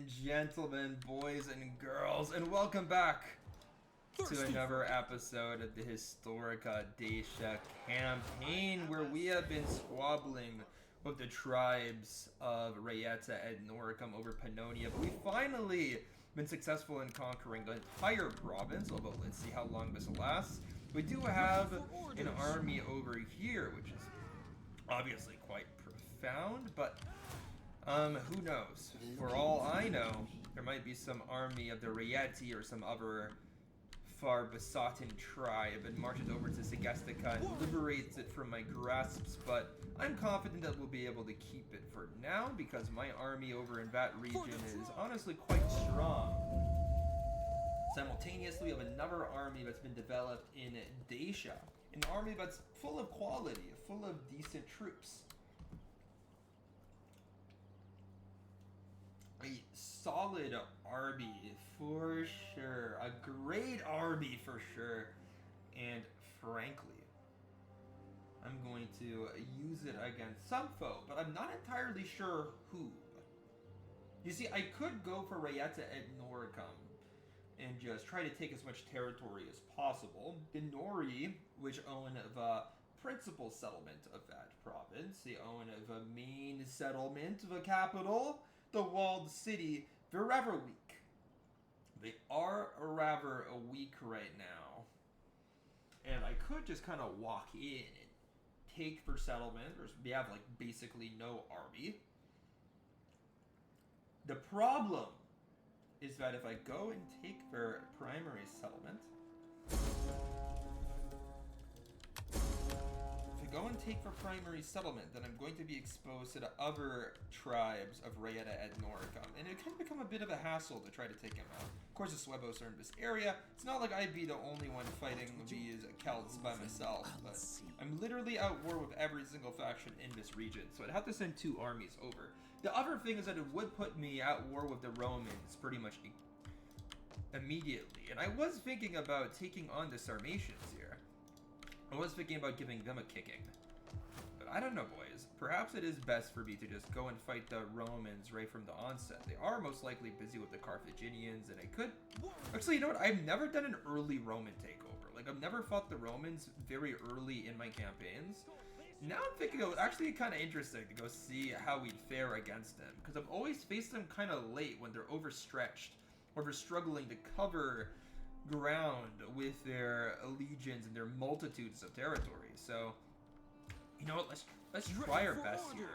and gentlemen, boys and girls, and welcome back to another episode of the Historica Dacia campaign, where we have been squabbling with the tribes of Getae and Noricum over Pannonia, but we finally been successful in conquering the entire province, although let's see how long this lasts. We do have an army over here, which is obviously quite profound, but who knows? For all I know, there might be some army of the Rieti or some other far besotted tribe and marches over to Segestica and liberates it from my grasps, but I'm confident that we'll be able to keep it for now because my army over in that region is honestly quite strong. Simultaneously, we have another army that's been developed in Dacia, an army that's full of quality, full of decent troops. A solid army for sure, a great army for sure, and frankly, I'm going to use it against some foe, but I'm not entirely sure who. You see, I could go for Getae and Noricum and just try to take as much territory as possible. The Nori, which own the principal settlement of that province, they own the main settlement, the capital, the walled city. They're rather weak. They are rather weak right now. And I could just kind of walk in and take their settlement. We have like basically no army. The problem is that if I go and take their primary settlement, then I'm going to be exposed to the other tribes of Getae and Noricum, and it can become a bit of a hassle to try to take him out. Of course, the Suebos are in this area. It's not like I'd be the only one fighting these Celts by myself, but I'm literally at war with every single faction in this region, so I'd have to send 2 armies over. The other thing is that it would put me at war with the Romans pretty much immediately, and I was thinking about taking on the Sarmatians here. I was thinking about giving them a kicking. But I don't know, boys. Perhaps it is best for me to just go and fight the Romans right from the onset. They are most likely busy with the Carthaginians, and I could... Actually, you know what? I've never done an early Roman takeover. Like, I've never fought the Romans very early in my campaigns. Now I'm thinking it was actually kind of interesting to go see how we'd fare against them, because I've always faced them kind of late when they're overstretched, or they're struggling to cover ground with their legions and their multitudes of territory. So, you know what, let's try our best here.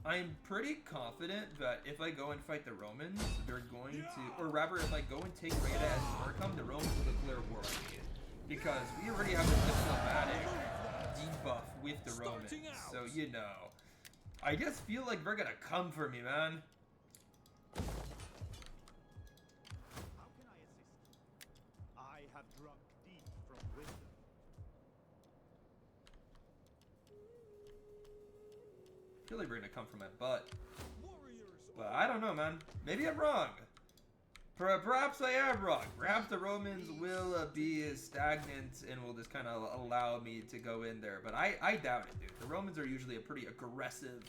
I'm pretty confident that if I go and fight the Romans, they're going to, or rather if I go and take Getae and Noricum, the Romans will declare war on me, because we already have the diplomatic debuff with the Romans, so you know. I just feel like they're gonna come for me, man. I have drunk deep from wisdom. I feel like we're gonna come from my butt. But I don't know, man. Maybe I'm wrong. Perhaps I am wrong. Perhaps the Romans will be stagnant and will just kind of allow me to go in there. But I doubt it, dude. The Romans are usually a pretty aggressive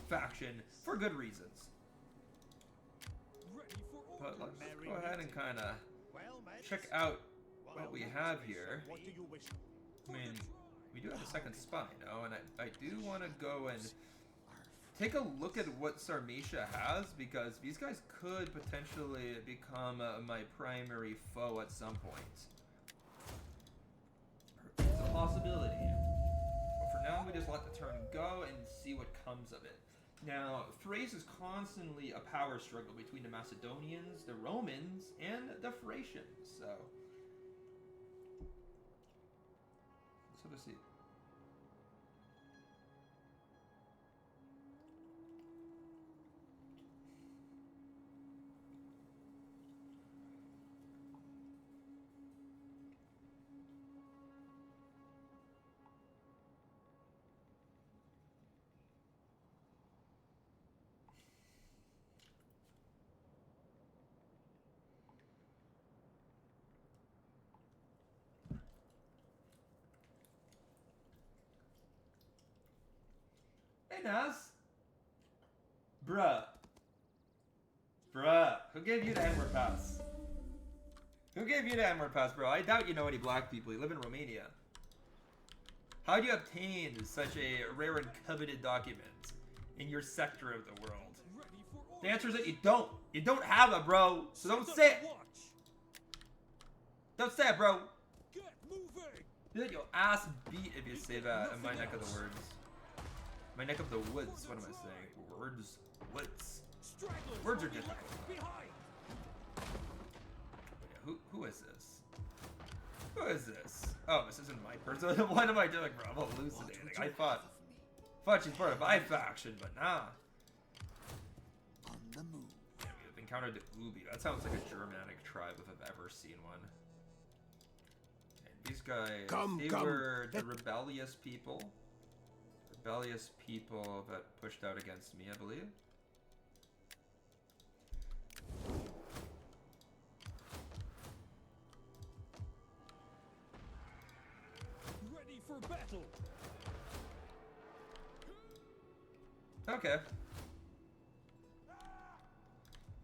faction for good reasons. But let's go ahead and kind of check out what we have here. I mean, we do have a second spy, you know, and I do want to go and take a look at what Sarmatia has, because these guys could potentially become my primary foe at some point. It's a possibility. But for now, we just let the turn go and see what comes of it. Now, Thrace is constantly a power struggle between the Macedonians, the Romans, and the Thracians, so let's see. Hey, Naz. Bruh. Bruh, who gave you the N-word pass? Who gave you the N-word pass, bro? I doubt you know any black people. You live in Romania. How do you obtain such a rare and coveted document in your sector of the world? The answer is that you don't. You don't have it, bro. So don't say it. Don't say it, bro. Get moving. You get your ass beat if you say that in my neck of the words. My neck of the woods. What am I saying? Words. Woods. Words are difficult. Who is this? Who is this? Oh, this isn't my person. What am I doing, bro? I'm hallucinating. I thought she's part of my faction, but nah. On the move. Yeah, we've encountered the Ubi. That sounds like a Germanic tribe if I've ever seen one. And these guys, they were the rebellious people. Rebellious people that pushed out against me, I believe. Ready for battle. Okay.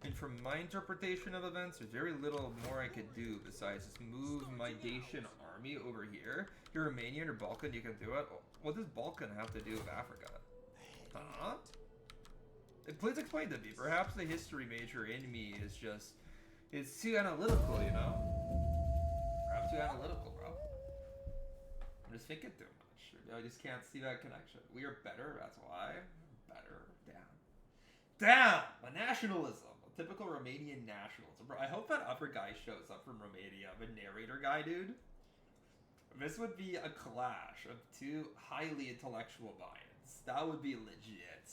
And from my interpretation of events, there's very little more I could do besides just move my Dacian army over here. You're Romanian or Balkan, you can do it. What does Balkan have to do with Africa? Huh? Please explain to me. Perhaps the history major in me is just... It's too analytical, you know? Perhaps too analytical, bro. I'm just thinking too much. I just can't see that connection. We are better, that's why. Better. Damn. Damn! A nationalism. A typical Romanian nationalism. Bro, I hope that other guy shows up from Romania. The narrator guy, dude. This would be a clash of two highly intellectual minds. That would be legit.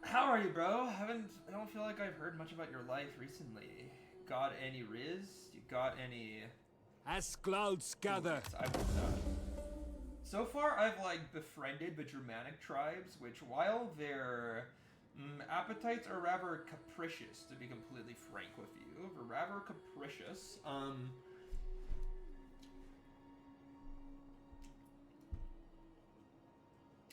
How are you, bro? I don't feel like I've heard much about your life recently. Got any Riz? You got any... As clouds gather. I want that. So far, I've befriended the Germanic tribes, which while their appetites are rather capricious, to be completely frank with you, they're rather capricious.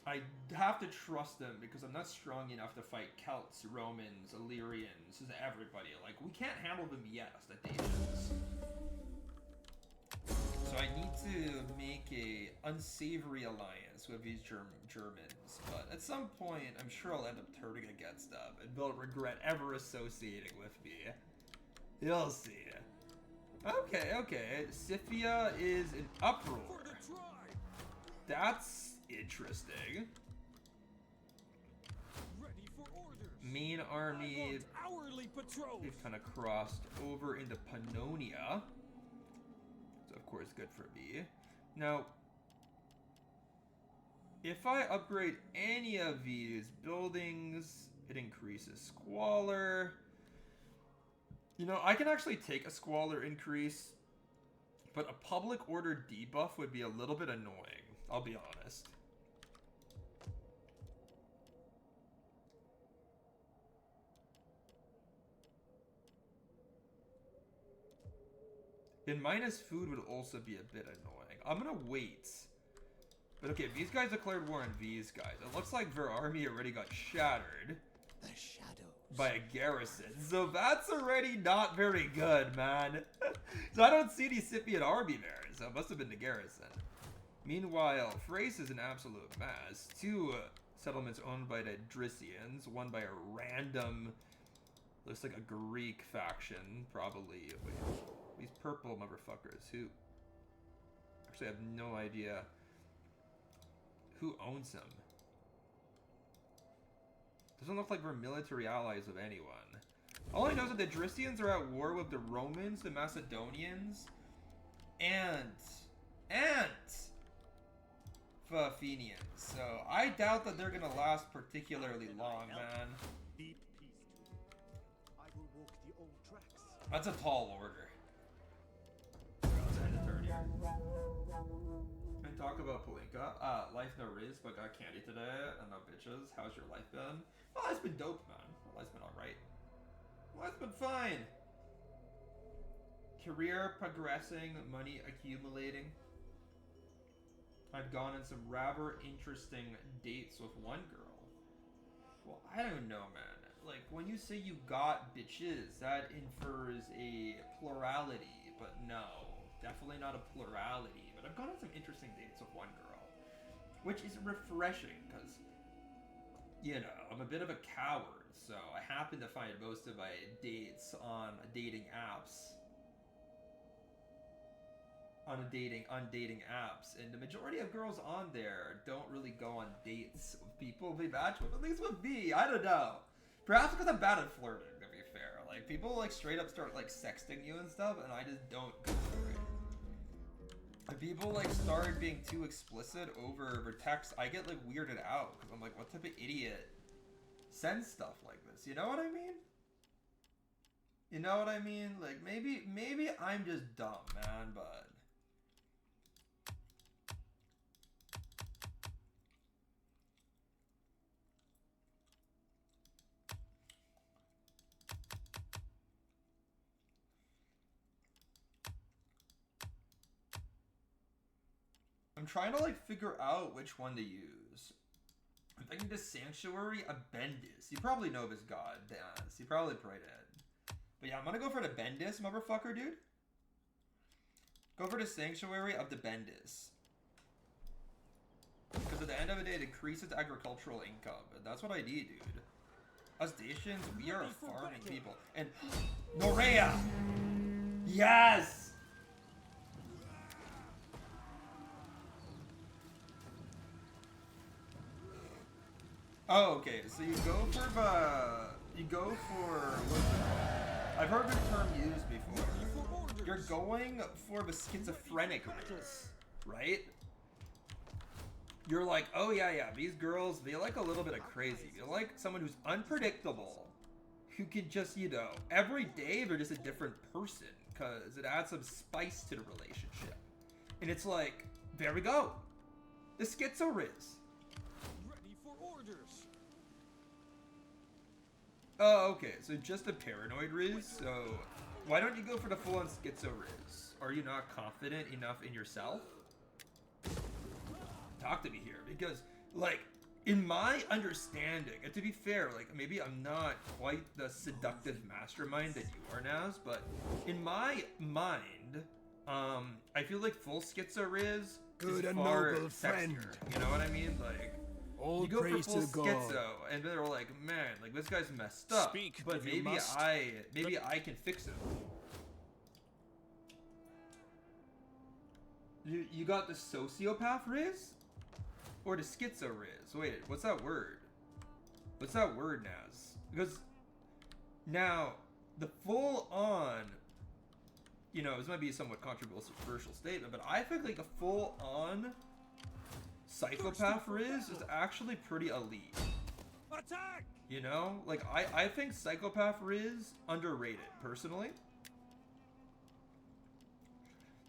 I have to trust them because I'm not strong enough to fight Celts, Romans, Illyrians, everybody. We can't handle them yet as the Dacians. So I need to make a unsavory alliance with these Germans. But at some point, I'm sure I'll end up turning against them and they'll regret ever associating with me. You'll see. Okay. Scythia is in uproar. That's interesting. Ready for orders. Main army, hourly patrols. they've kind of crossed over into Pannonia. So of course good for me. Now, if I upgrade any of these buildings, it increases squalor. You know, I can actually take a squalor increase, but a public order debuff would be a little bit annoying, I'll be honest. And minus food would also be a bit annoying. I'm gonna wait. But okay, these guys declared war on these guys. It looks like their army already got shattered. The shadows. By a garrison. So that's already not very good, man. So I don't see any Scythian army there. So it must have been the garrison. Meanwhile, Thrace is an absolute mess. Two settlements owned by the Drisians. One by a random... Looks like a Greek faction. Probably. Wait, these purple motherfuckers. Who... Actually, I have no idea who owns them. Doesn't look like we're military allies of anyone. All I know is that the Drisians are at war with the Romans, the Macedonians, and the Athenians. So I doubt that they're gonna last particularly long, man. Deep peace. I will walk the old tracks. That's a tall order. Let's end the turn here. And talk about Palinka. Life no riz, but got candy today, and no bitches. How's your life been? Well, life's been dope, man. Life's been alright. Life's been fine. Career progressing, money accumulating. I've gone on some rather interesting dates with one girl. Well, I don't know, man. you say you got bitches, that infers a plurality, but no, definitely not a plurality. But I've gone on some interesting dates with one girl, which is refreshing, because, you know, I'm a bit of a coward, so I happen to find most of my dates on dating apps. On dating apps, and the majority of girls on there don't really go on dates with people they match with. At least with me, I don't know. Perhaps because I'm bad at flirting, to be fair. Like, people like straight up start like sexting you and stuff, and I just don't go for it. And people like start being too explicit over text, I get like weirded out, because I'm like, what type of idiot sends stuff like this? You know what I mean? You know what I mean? Like, maybe I'm just dumb, man, but I'm trying to like figure out which one to use. I'm thinking the Sanctuary of Bendis. You probably know this god, Dennis. You probably did. But yeah, I'm gonna go for the Bendis, motherfucker, dude. Go for the Sanctuary of the Bendis. Because at the end of the day, it increases agricultural income. And that's what I need, dude. Us Dacians, we are a farming people. And Norea! Yes! Oh, okay. So you go for what's it called? I've heard the term used before. You're going for the schizophrenic race, right? You're like, oh yeah, these girls, they like a little bit of crazy. They like someone who's unpredictable, who can just, you know, every day they're just a different person, because it adds some spice to the relationship. And it's like, there we go. The schizo riz. Ready for orders. Oh, okay, so just a paranoid riz, so why don't you go for the full-on schizo riz? Are you not confident enough in yourself? Talk to me here, because, like, in my understanding, and to be fair, like, maybe I'm not quite the seductive mastermind that you are, Naz, but in my mind, I feel like full schizo riz Good is and far noble friend. sexier, you know what I mean? Like, All you go for praise full to God. schizo, and they're like, man, like, this guy's messed up, Speak, but if you maybe must. maybe I can fix him. You got the sociopath riz? Or the schizo riz? Wait, what's that word? What's that word, Naz? Because now, the full-on, you know, this might be a somewhat controversial statement, but I think like a full-on psychopath riz is actually pretty elite. Attack! You know? Like, I think psychopath riz underrated, personally.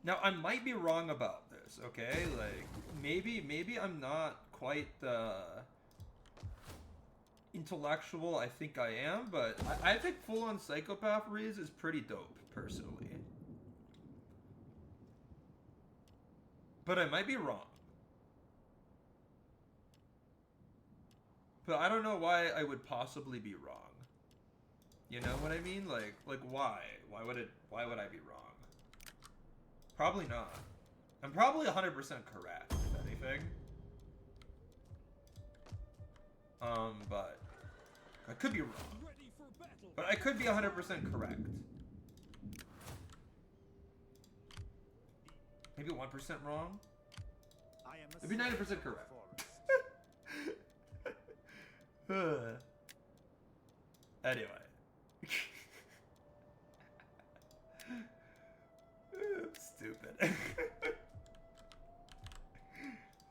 Now, I might be wrong about this, okay? Like, maybe I'm not quite the intellectual I think I am, but I think full-on psychopath riz is pretty dope, personally. But I might be wrong. But I don't know why I would possibly be wrong. You know what I mean? Like why? Why would I be wrong? Probably not. I'm probably 100% correct, if anything. But I could be wrong. Ready for battle. But I could be 100% correct. Maybe 1% wrong? I am a Maybe 90% slave of correct. the forest. Anyway. Stupid.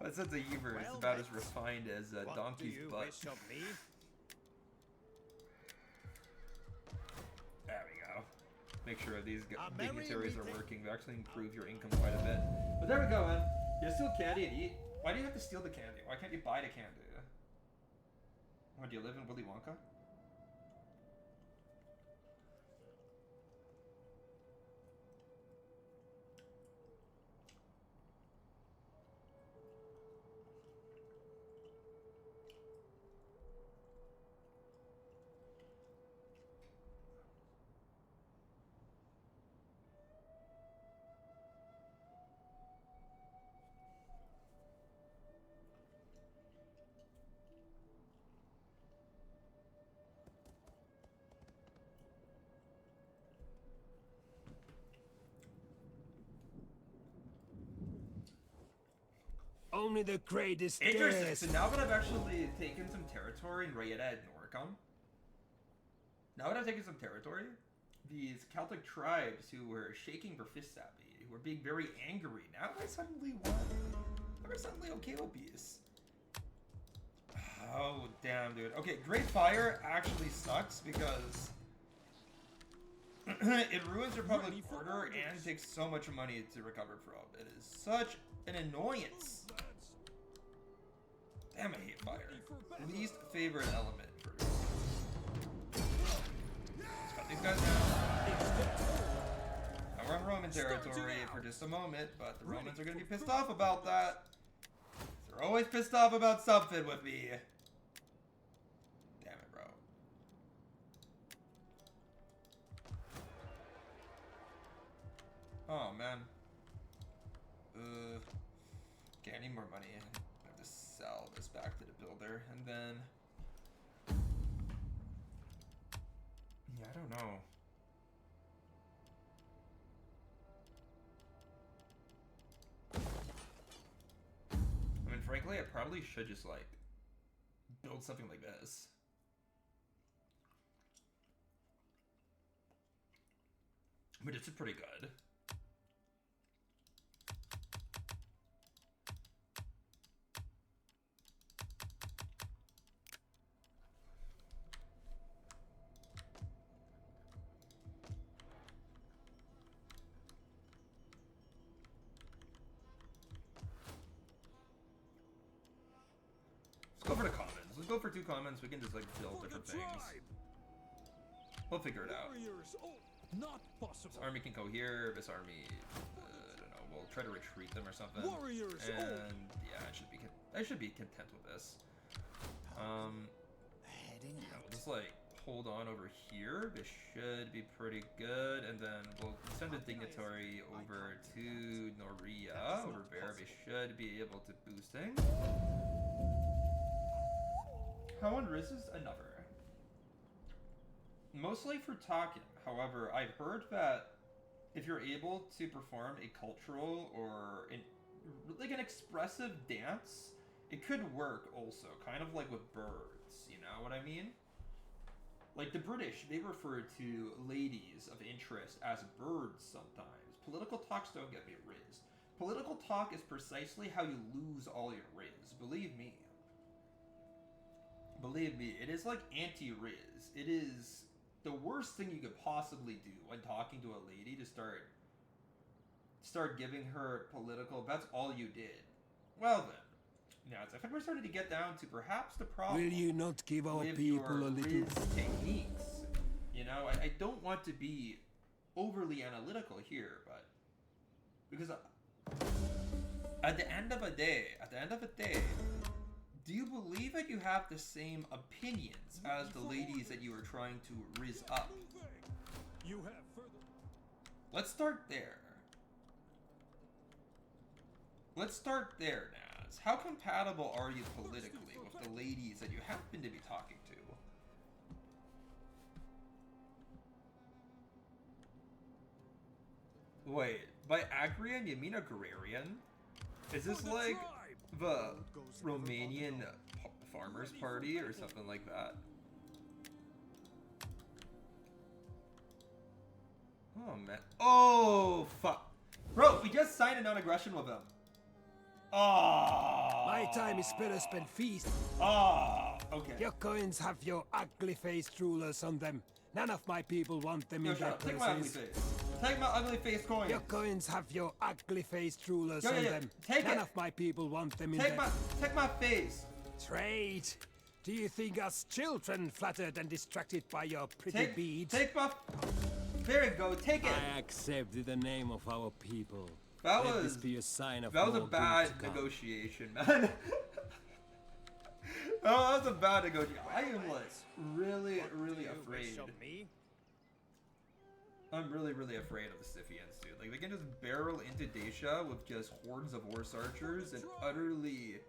My sense of humor is Well about met. as refined as a What donkey's do you butt. wish of me? There we go. Make sure these A merry dignitaries are meeting. working. They actually improve your income quite a bit. But there we go, man. You steal candy and eat. Why do you have to steal the candy? Why can't you buy the candy? What, do you live in Willy Wonka? Only the greatest Interesting. dares. So now that I've actually taken some territory in Rayeta and Noricum, now that I've taken some territory, these Celtic tribes who were shaking their fists at me, who were being very angry, now I suddenly won. They're suddenly okay with peace. Oh, damn, dude. Okay, Great Fire actually sucks because it ruins your public order and takes so much money to recover from. It is such an annoyance. Damn, I hate fire. Least favorite element for me. Let's cut these guys down. Now we're on Roman territory for just a moment, but the Romans are going to be pissed off about that. They're always pissed off about something with me. Damn it, bro. Oh, man. Okay, I need more money. I have to sell this back to the builder, and then... Yeah, I don't know. I mean, frankly, I probably should just, like, build something like this. But it's pretty good. Let's go for the commons. Let's go for 2 commons. We can just like build different things. We'll figure it out. Not possible. This army can go here. This army, I don't know. We'll try to retreat them or something. Warriors. And yeah, I should be content with this. Heading Yeah, out. we'll just like hold on over here. This should be pretty good, and then we'll send a dignitary over to Noria over there. They should be able to boost things. How on Riz is another. Mostly for talking. However, I've heard that if you're able to perform a cultural or like an expressive dance, it could work also, kind of like with birds, you know what I mean? Like the British, they refer to ladies of interest as birds sometimes. Political talks don't get me riz. Political talk is precisely how you lose all your riz, believe me. Believe me, it is like anti-riz. It is the worst thing you could possibly do when talking to a lady to start giving her political, that's all you did. Well then, now I think we're starting to get down to perhaps the problem. Will you not give our with people your a little... Riz techniques. You know, I don't want to be overly analytical here, but because at the end of a day, do you believe that you have the same opinions as the ladies that you are trying to riz up? You have further. Let's start there. Let's start there, Naz. How compatible are you politically with the ladies that you happen to be talking to? Wait, by agrarian you mean agrarian? Is this like the Romanian Farmers Party or something like that? Oh man. Oh fuck. Bro, we just signed a non-aggression with them. Ah. My time is better spent feasting. Ah. Okay. Your coins have your ugly-faced rulers on them. None of my people want them Yo, in shut their up. Take my ugly purses. face. Take my ugly face coins. Your coins have your ugly-faced rulers Yo, on yo, them. take None it. of my people want them in Take their... my face. Trade. Do you think us children flattered and distracted by your pretty beads? Take my. There you go. Take it. I accept in the name of our people. That Let was this be a sign of that was a more good bad to come. negotiation, man. Oh, that was a bad negotiation. I am like really afraid. I'm really afraid of the Scythians, dude. Like they can just barrel into Dacia with just hordes of horse archers and utterly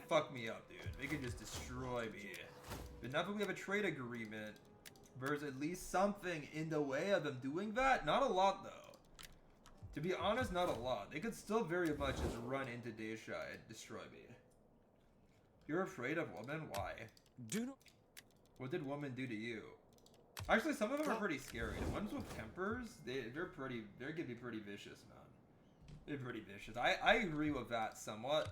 fuck me up, dude. They can just destroy me. But now that we have a trade agreement, there's at least something in the way of them doing that. Not a lot though. To be honest, not a lot. They could still very much just run into Daisha and destroy me. You're afraid of women? Why? Do not. What did women do to you? Actually, some of them are pretty scary. The ones with tempers, they can be pretty vicious, man. They're pretty vicious. I agree with that somewhat.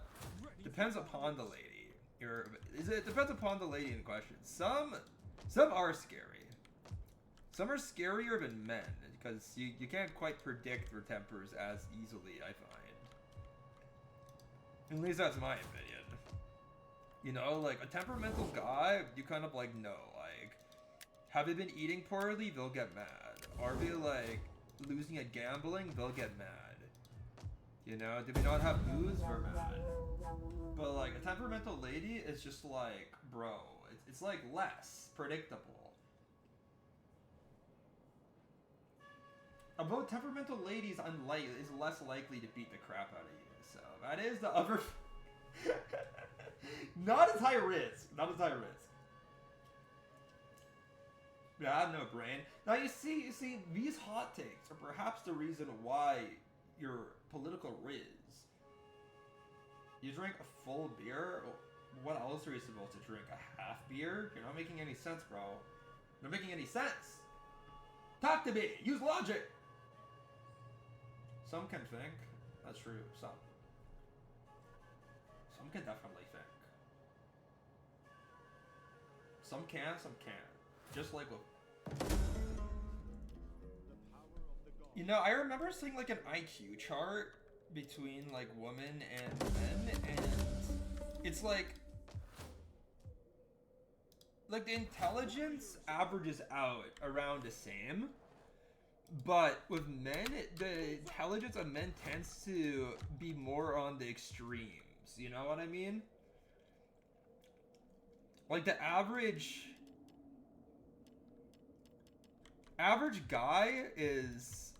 Depends upon the lady. It depends upon the lady in question. Some are scary. Some are scarier than men, because you can't quite predict their tempers as easily, I find. At least that's my opinion. You know, like, a temperamental guy, you kind of, like, know, like, have they been eating poorly? They'll get mad. Are they, like, losing at gambling? They'll get mad. You know, do we not have booze? We're mad. But, like, a temperamental lady is just, like, bro, it's like, less predictable. A temperamental lady is less likely to beat the crap out of you, so that is the other... Not as high risk. Not as high risk. Yeah, I have no brain. Now you see, these hot takes are perhaps the reason why you're political riz. You drink a full beer? What else are you supposed to drink? A half beer? You're not making any sense, bro. You're not making any sense. Talk to me. Use logic. Some can think. That's true. Some can definitely think. Some can, some can't. Just like with... You know, I remember seeing like an IQ chart between like women and men, and it's like the intelligence averages out around the same, but with men, the intelligence of men tends to be more on the extremes. You know what I mean? Like the average guy is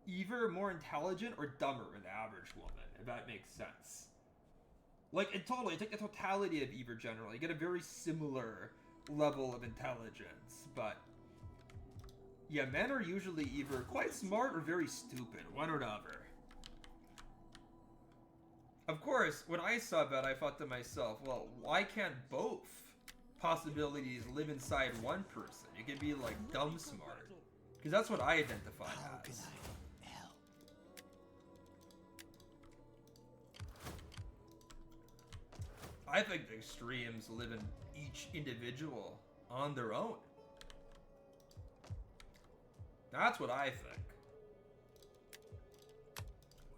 either more intelligent or dumber than the average woman, if that makes sense. Like, take the totality of either generally. You get a very similar level of intelligence, but yeah, men are usually either quite smart or very stupid, one or the other. Of course, when I saw that, I thought to myself, well, why can't both possibilities live inside one person? You can be, like, dumb smart. Because that's what I identify How can as. I help? I think the extremes live in each individual on their own. That's what I think.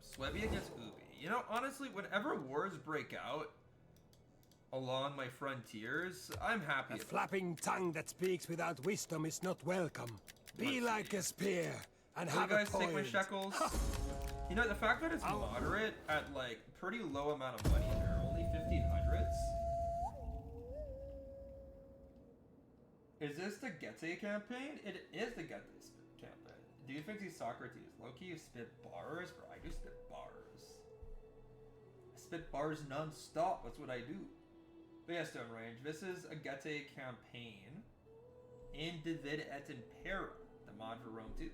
Swebby against Ubi. You know, honestly, whenever wars break out along my frontiers, I'm happy. A flapping tongue that speaks without wisdom is not welcome. Be like a spear and have you guys a point. take my shekels? You know, the fact that it's moderate at, like, pretty low amount of money here, only 1500s. Is this the Getae campaign? It is the Getae campaign. Do you think he's Socrates? Loki, you spit bars? Bro, I do spit bars. I spit bars non-stop. That's what I do. But yeah, Stone Range. This is a Getae campaign in Divid et Impera, the mod for Rome 2.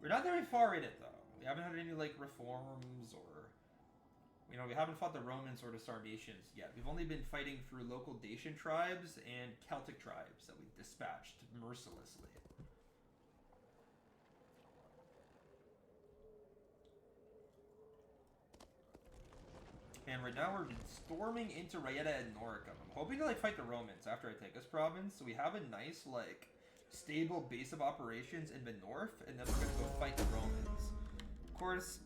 We're not very far in it, though. We haven't had any, like, reforms or... You know, we haven't fought the Romans or the Sarmatians yet. We've only been fighting through local Dacian tribes and Celtic tribes that we've dispatched mercilessly. And right now we're storming into Raeta and Noricum. I'm hoping to, like, fight the Romans after I take this province, so we have a nice, like, stable base of operations in the north, and then we're gonna go fight the Romans. Of course,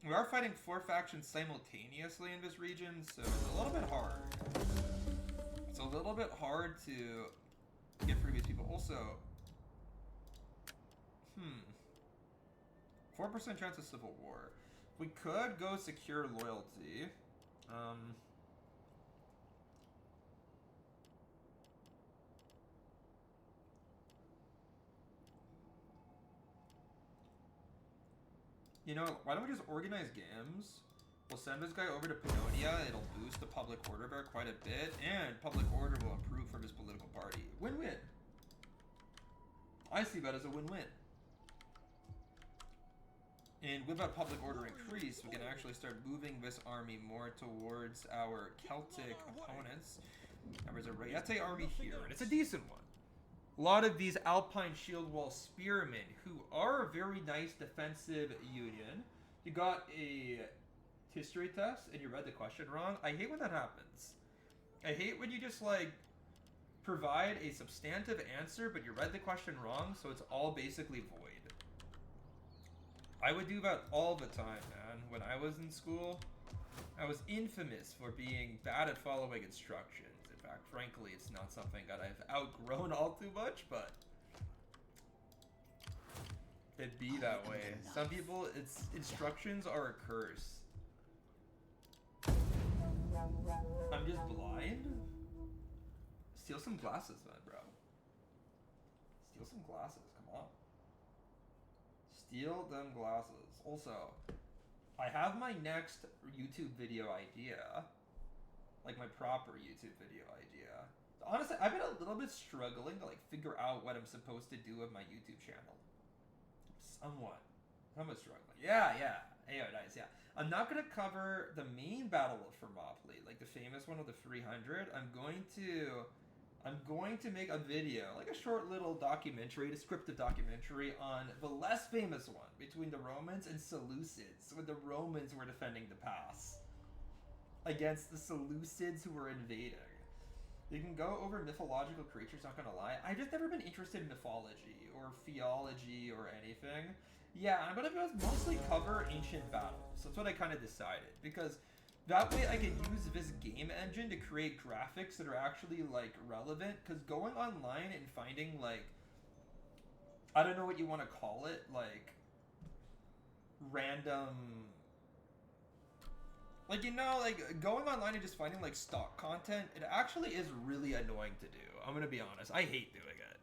we are fighting 4 factions simultaneously in this region, so it's a little bit hard. It's a little bit hard to get through these people. Also, 4% chance of civil war. We could go secure loyalty. You know, why don't we just organize games? We'll send this guy over to Pannonia. It'll boost the public order there quite a bit, and public order will improve for his political party. Win-win. I see that as a win-win. And with that public order increase, we can actually start moving this army more towards our Celtic opponents. And there's a Getae army here, and it's a decent one. A lot of these Alpine shield wall spearmen, who are a very nice defensive union. You got a history test, and you read the question wrong. I hate when that happens. I hate when you just, like, provide a substantive answer, but you read the question wrong, so it's all basically void. I would do that all the time, man. When I was in school, I was infamous for being bad at following instructions. In fact, frankly, it's not something that I've outgrown all too much, but it'd be that way. Some people, it's instructions are a curse. I'm just blind? Steal some glasses, man, bro. Steal some glasses, come on. Steal them glasses. Also, I have my next YouTube video idea. Like my proper YouTube video idea. Honestly, I've been a little bit struggling to like figure out what I'm supposed to do with my YouTube channel. Somewhat struggling. Yeah. Hey, nice, yeah. I'm not gonna cover the main Battle of Thermopylae, like the famous one of the 300. I'm going to make a video, like a short little documentary, a descriptive documentary on the less famous one between the Romans and Seleucids, when the Romans were defending the pass against the Seleucids who were invading. You can go over mythological creatures, not gonna lie. I've just never been interested in mythology or theology or anything. Yeah, I'm gonna mostly cover ancient battles. That's what I kind of decided, because that way I can use this game engine to create graphics that are actually, like, relevant, because going online and finding, like, I don't know what you want to call it, like, random, like, you know, like, going online and just finding, like, stock content, it actually is really annoying to do. I'm gonna be honest. I hate doing it.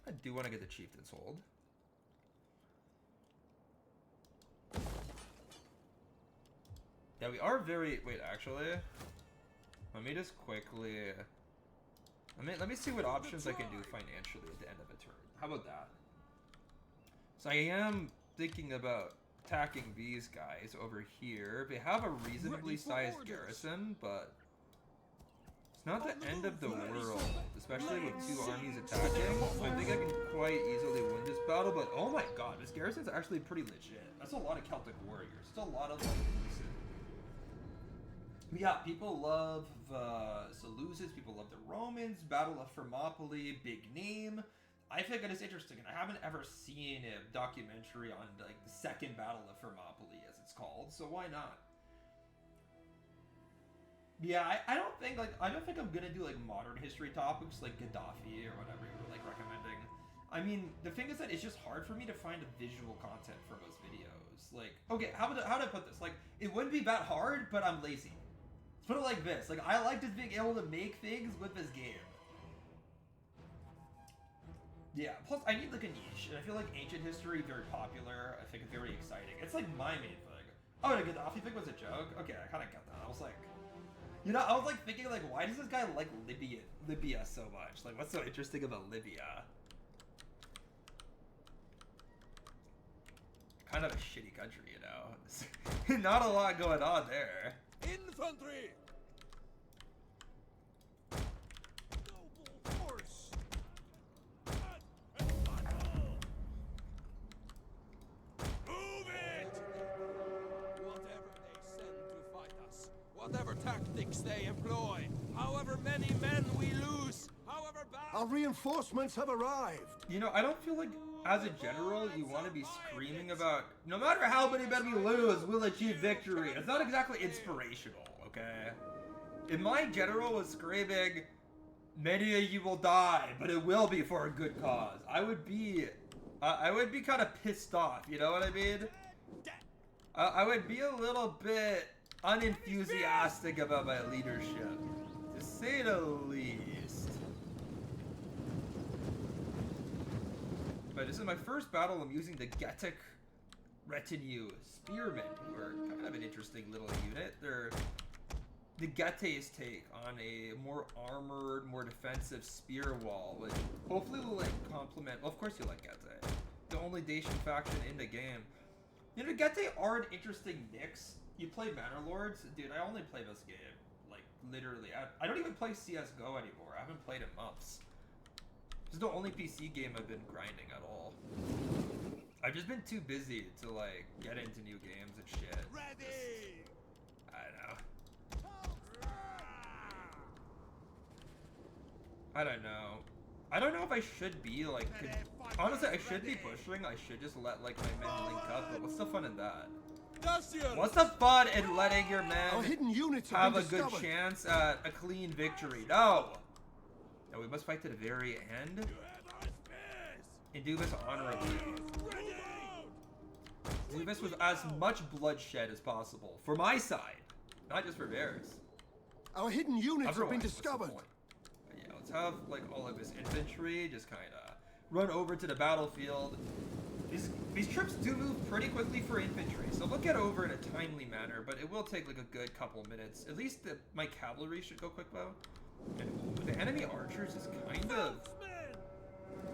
I do want to get the chieftain's hold. Yeah, we are very... Wait, actually... Let me just quickly... Let me see what options I can do financially at the end of a turn. How about that? So I am thinking about attacking these guys over here. They have a reasonably sized garrison, but... It's not the end of the world, especially with two armies attacking. I think I can quite easily win this battle, but oh my god, this garrison's actually pretty legit. That's a lot of Celtic warriors. It's a lot of, like, yeah, people love the Seleucids, people love the Romans, Battle of Thermopylae, big name. I think it is interesting, and I haven't ever seen a documentary on, like, the second Battle of Thermopylae, as it's called, so why not? Yeah, I don't think I'm gonna do, like, modern history topics like Gaddafi or whatever you were, like, recommending. I mean, the thing is that it's just hard for me to find visual content for those videos. Like, okay, how do I put this? Like, it wouldn't be that hard, but I'm lazy. Let's put it like this. Like, I like just being able to make things with this game. Yeah, plus I need, like, a niche, and I feel like ancient history, very popular. I think it's very exciting. It's like my main thing. Oh, the Gaddafi thing was a joke? Okay, I kind of got that. I was like... You know, I was like thinking, like, why does this guy like Libya so much? Like, what's so interesting about Libya? Kind of a shitty country, you know? Not a lot going on there. Infantry! Noble horse! Move it! Whatever they send to fight us, whatever tactics they employ, however many men we lose, however bad... Our reinforcements have arrived. You know, I don't feel like, as a general, you want to be screaming about, no matter how many men we lose, we'll achieve victory. It's not exactly inspirational, okay? If my general was screaming, many of you will die, but it will be for a good cause, I would be kind of pissed off, you know what I mean? I would be a little bit unenthusiastic about my leadership, to say the least. But this is my first battle. I'm using the Getae retinue spearmen, who are kind of an interesting little unit. They're the Getae's take on a more armored, more defensive spear wall, which hopefully will like complement. Well, of course you like Getae, the only Dacian faction in the game. You know, Getae are an interesting mix. You play Manor Lords, dude. I only play this game like literally. I don't even play CS:GO anymore. I haven't played in months. This is the only PC game I've been grinding at all. I've just been too busy to like get into new games and shit. Ready! I don't know. I don't know. I don't know if I should be like. Honestly, I should be pushing. I should just let like my men link up. But what's the fun in that? What's the fun in letting your men Our hidden units have a been good discovered. chance at a clean victory? No. No, we must fight to the very end. And do this honorably. Do this with as much bloodshed as possible for my side, not just for theirs. Our hidden units have been Otherwise, what's the discovered. point? But yeah, let's have like all of this infantry just kind of run over to the battlefield. These troops do move pretty quickly for infantry, so they'll get over in a timely manner, but it will take like a good couple minutes. At least my cavalry should go quick though. And the enemy archers is kind of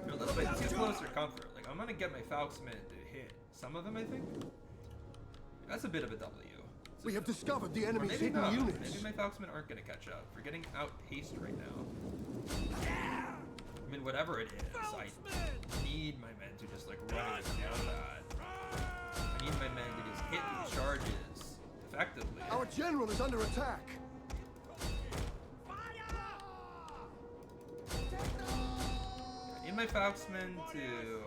they're a little bit too close for comfort. Like I'm gonna get my Falksmen to hit some of them, I think. That's a bit of a W. We have discovered the Or enemy's maybe hidden not. units. Maybe my Falksmen aren't gonna catch up. We're getting outpaced right now. I mean, whatever it is, I need my men to just like run and down that. I need my men to just hit these charges effectively. Our general is under attack. I need my Falksmen to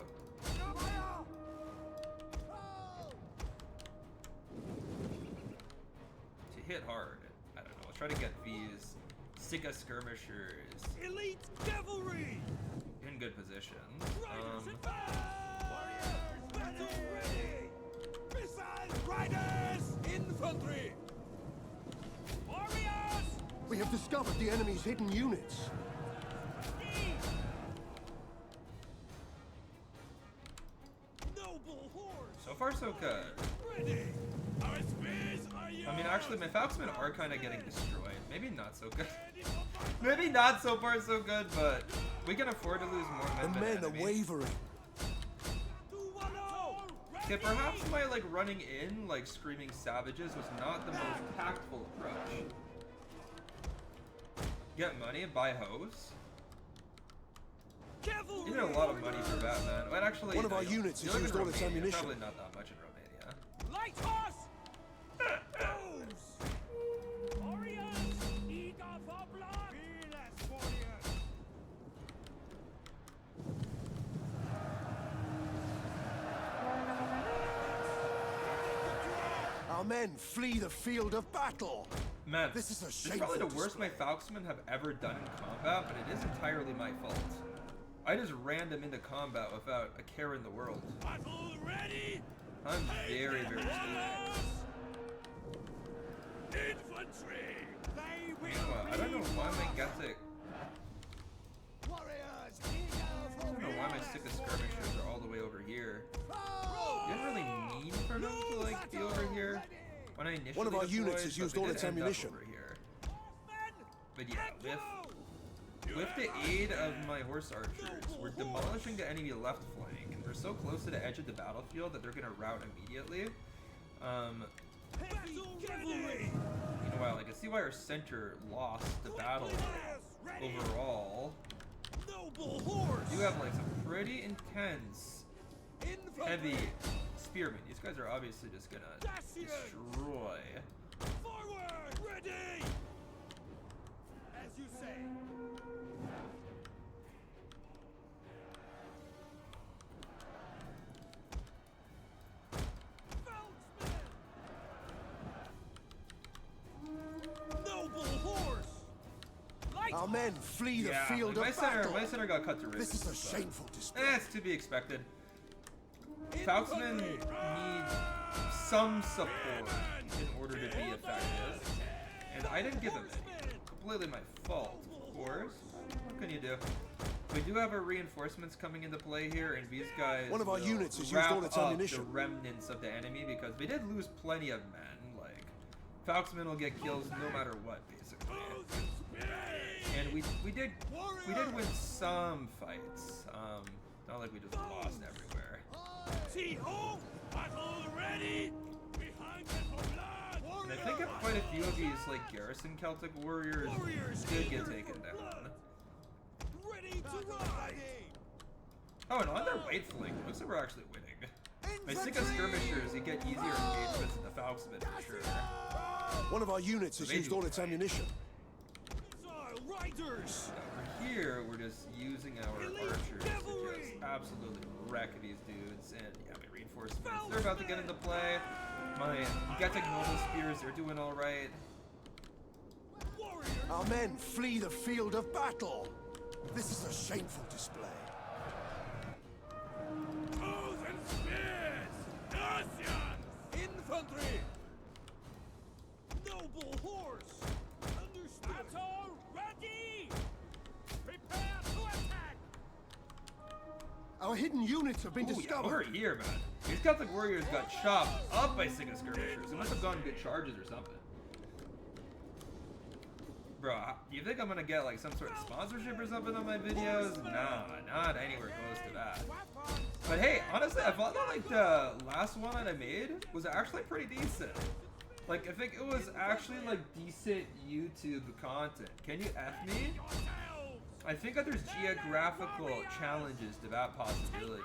hit hard. I don't know. Let's try to get these Sika skirmishers Elite cavalry! in good positions. Warriors, battle ready! Missile riders! Infantry! Warriors! We have discovered the enemy's hidden units. Noble horse! So far, so good. Ready! Our spears are yours! I mean, actually, my Falksmen are kind of getting destroyed. Maybe not so good. Maybe not so far so good, but we can afford to lose more men The than men are enemy. wavering. 2-1-0! Okay, perhaps my like running in like screaming savages was not the most tactful approach. Get money, buy hose. Cavalry! You need a lot of money for that, man. But actually, One of no, our you don't. units You has live in used all its Romania, ammunition. Probably not that much in Romania. Light horse! Those! Warriors! Eager for blood! Fearless warriors! Our men flee the field of battle. Man, This is a this is probably the shameful worst my Falksmen have ever done in combat, but it is entirely my fault. I just ran them into combat without a care in the world. Battle ready! I'm very, very stupid. Infantry! They will Meanwhile, I don't know why my Getae, Warriors! I don't know why my Sika skirmishers are all the way over here. You didn't really mean for them to like be over here. When I initially One of our deployed, units has but used they all did its end up ammunition. over here. But yeah, with the aid of my horse archers, we're demolishing the enemy left flank, and we're so close to the edge of the battlefield that they're gonna rout immediately. Battle cavalry! Meanwhile, I can see why our center lost the battle overall. Noble horse! You have like some pretty intense, heavy spearmen. These guys are obviously just gonna destroy. Forward! Ready! As you say. Noble horse! Light Our men flee the field my of center, battle. my center got cut to ribbons. This is a but- shameful display. It's to be expected. Falksmen need some support in order to be effective, and I didn't give them any. Completely my fault, of course. What can you do? We do have our reinforcements coming into play here, and these guys One of our will units has used wrap all its up ammunition. the remnants of the enemy, because we did lose plenty of men. Like, Falxman will get kills no matter what, basically. And we did win some fights. Not like we just lost everywhere. See ho! Battle ready! Behind them for blood! And I think quite a few of these like garrison Celtic warriors did get taken down. Ready to ride! Oh, and on their right flank, looks like we're actually winning. My sick of skirmishers, you get easier engagements in the Falxman for sure. One of our units has used all its ammunition. Riders! Over here, we're just using our archers to just absolutely wreck these dudes. And yeah, my reinforcements, they're about to get into play. My Getae noble spears are doing all right. Our men flee the field of battle. This is a shameful display. Bows and spears! Dacians! Infantry! Noble horse! Understood! Battle ready! Prepare to attack! Our hidden units have been Ooh, yeah, over discovered. here, man. These Celtic warriors got chopped up by sick of skirmishers. They must have gone good charges or something. Bro, do you think I'm gonna get like some sort of sponsorship or something on my videos? Nah, not anywhere close to that. But hey, honestly, I thought that like the last one that I made was actually pretty decent. Like, I think it was actually like decent YouTube content. Can you F me? I think that there's geographical challenges to that possibility.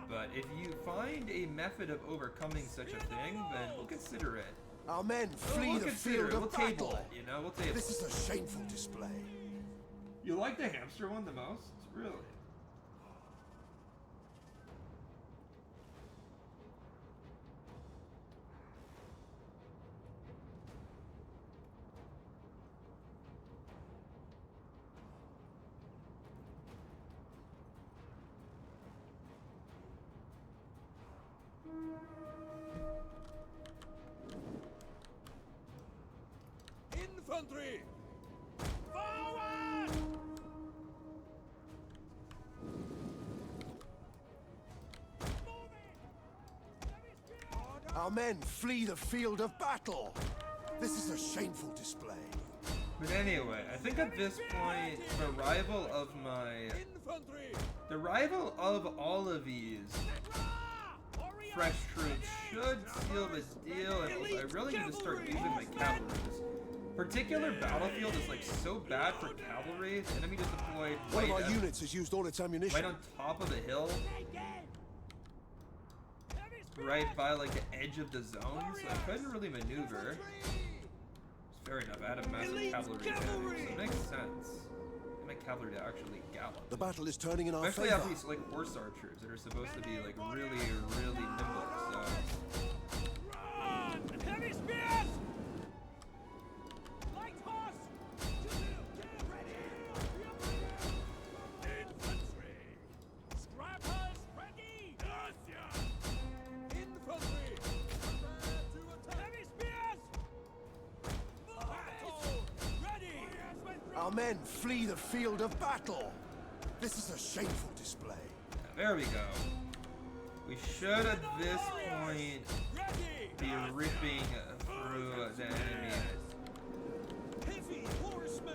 But if you find a method of overcoming such a thing, then we'll consider it. Our men flee We'll the consider field it. We'll of table battle. it, you know? We'll table This it. is a shameful display. You like the hamster one the most? Really? Infantry! Forward! Our men flee the field of battle. This is a shameful display. But anyway, I think at this point, the arrival of Infantry! all of these fresh troops should seal this deal, and also I really need to start using my cavalry. This particular battlefield is like so bad for cavalry. The enemy just deployed One of our right, units has used all its ammunition. right on top of the hill, right by like the edge of the zone, so I couldn't really maneuver. Fair enough, I had a massive cavalry advantage, so it makes sense. Get my cavalry to actually gallop. The battle is turning in our Especially favor. after these like horse archers that are supposed to be like really nimble. So Run! Heavy spears! Light horse! Get ready! Infantry! Scrappers ready! Infantry! Prepare to attack! Heavy spears! Battle ready! Our men flee the field of battle. This is a shameful display. there we go. We should at this point Ready! be ripping through the enemy. Heavy horsemen!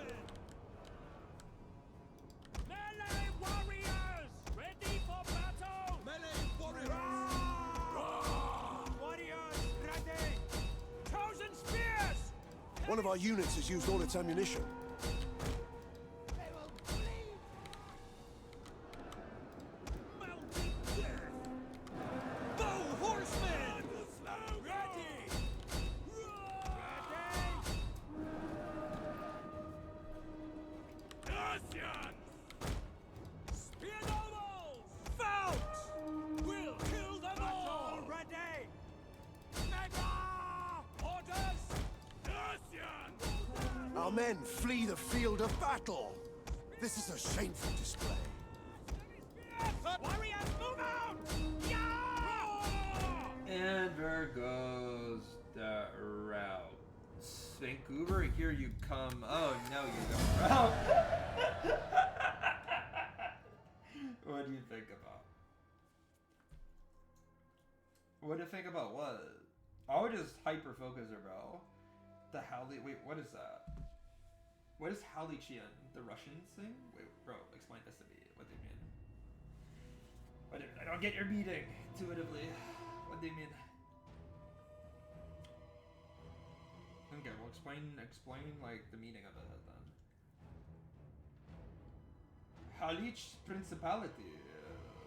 Melee warriors! Ready for battle! Melee warriors! Warriors ready! Chosen spears! One of our units has used all its ammunition. Mounted death! Bow horsemen! Ready! Spear nobles! Fout! We'll kill them all! Ready! Mega! Orders! Our men flee the field of battle. This is a shameful display. Warriors, move out! Yeah! And there goes the route. Vancouver, here you come. Oh no, you don't. focuser, bro. The Hali. Wait, what is that? What is Halichian? The Russians thing? Wait, bro, explain this to me. What do you mean? What do you mean? I don't get your meaning intuitively. What do you mean? Okay, well, explain like the meaning of it then. Halich Principality.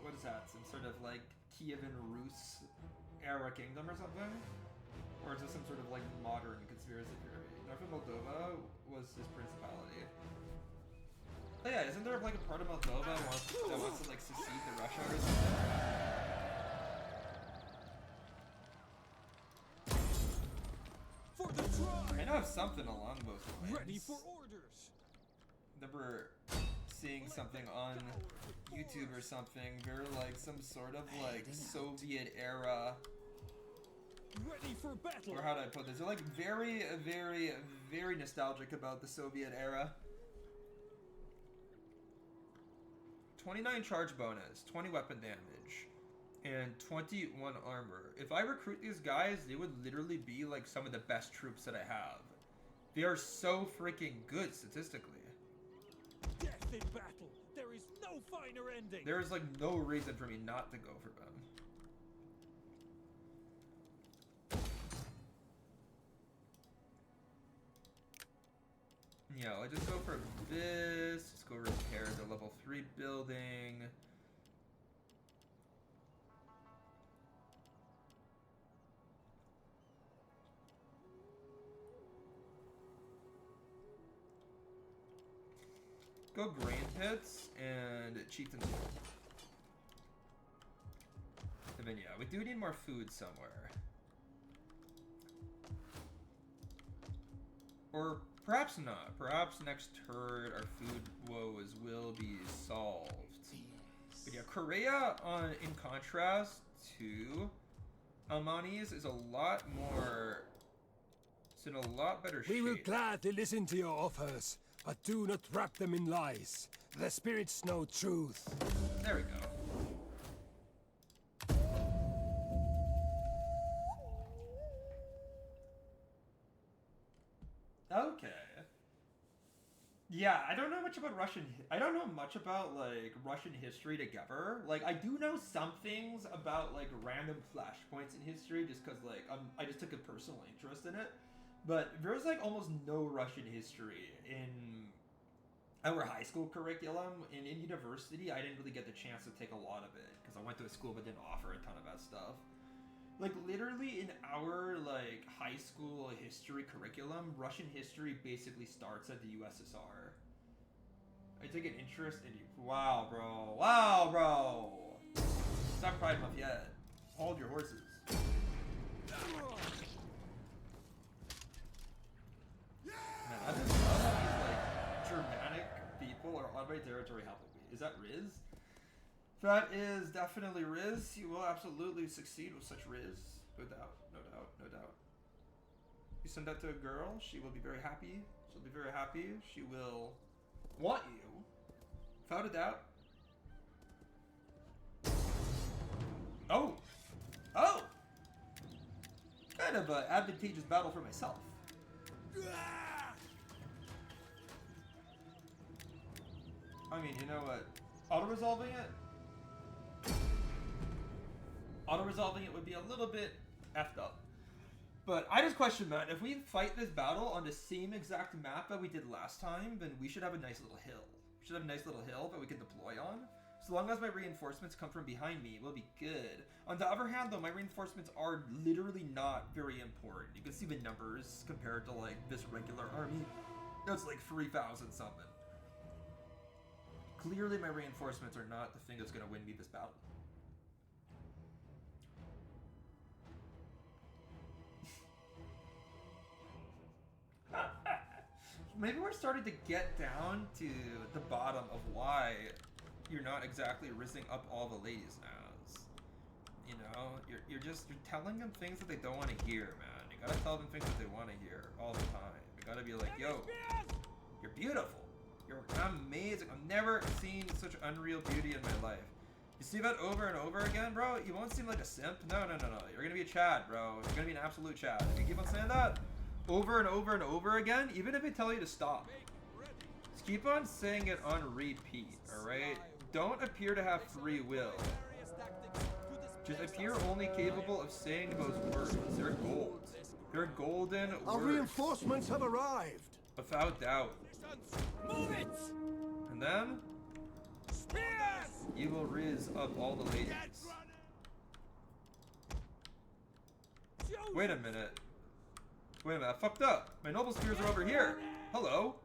What is that? Some sort of like Kievan Rus era kingdom or something? Or is this some sort of like modern conspiracy theory? North of Moldova was his principality. Oh yeah, isn't there like a part of Moldova that wants to like secede to Russia or something? For the tribe! I know of something along those lines. Ready for orders! Remember seeing something on YouTube or something, very like some sort of like Soviet era. Ready for battle! Or how do I put this? They're like very, very, very nostalgic about the Soviet era. 29 charge bonus, 20 weapon damage, and 21 armor. If I recruit these guys, they would literally be like some of the best troops that I have. They are so freaking good statistically. Death in battle! There is no finer ending! There is like no reason for me not to go for them. Yeah, I'll just go for this. Let's go repair the level 3 building. Go grain pits and chieftain. And then yeah, we do need more food somewhere. Or perhaps not. Perhaps next turn our food woes will be solved. But yeah, Korea, in contrast to Almanis, is a lot more. It's in a lot better shape. We will gladly listen to your offers, but do not wrap them in lies. The spirits know truth. There we go. Okay. Yeah, I don't know much about I don't know much about like Russian history together. Like I do know some things about like random flashpoints in history, just because like I just took a personal interest in it. But there's like almost no Russian history in our high school curriculum. And in university, I didn't really get the chance to take a lot of it because I went to a school that didn't offer a ton of that stuff. Like literally in our like high school history curriculum, Russian history basically starts at the USSR. I take an interest in you. Wow, bro. Wow, bro. Stop Pride Month yet. Hold your horses. Man, I just love how these like Germanic people are on my territory helping me. Is that Riz? That is definitely Riz. You will absolutely succeed with such Riz. No doubt, no doubt, no doubt. You send that to a girl, she will be very happy. She'll be very happy. She will want you. Without a doubt. Oh! Oh! Kind of an advantageous battle for myself. I mean, you know what? Auto-resolving it? Auto-resolving it would be a little bit effed up. But I just question, man, if we fight this battle on the same exact map that we did last time, then we should have a nice little hill. We should have a nice little hill that we can deploy on. So long as my reinforcements come from behind me, we'll be good. On the other hand, though, my reinforcements are literally not very important. You can see the numbers compared to, like, this regular army. That's like 3,000 something. Clearly, my reinforcements are not the thing that's going to win me this battle. Maybe we're starting to get down to the bottom of why you're not exactly rizzing up all the ladies' nows. You know, you're telling them things that they don't want to hear, man. You gotta tell them things that they want to hear all the time. You gotta be like, yo, you're beautiful. You're amazing. I've never seen such unreal beauty in my life. You see that over and over again, bro? You won't seem like a simp. No. You're gonna be a Chad, bro. You're gonna be an absolute Chad. If you keep on saying that over and over and over again, even if they tell you to stop, just keep on saying it on repeat, alright? Don't appear to have free will. Just appear only capable of saying those words. They're gold. They're golden Our words. reinforcements have arrived. Without doubt. Move it! And then, Spears! you will riz up all the ladies. Wait a minute. Wait a minute, I fucked up. My noble spears are over here. Hello.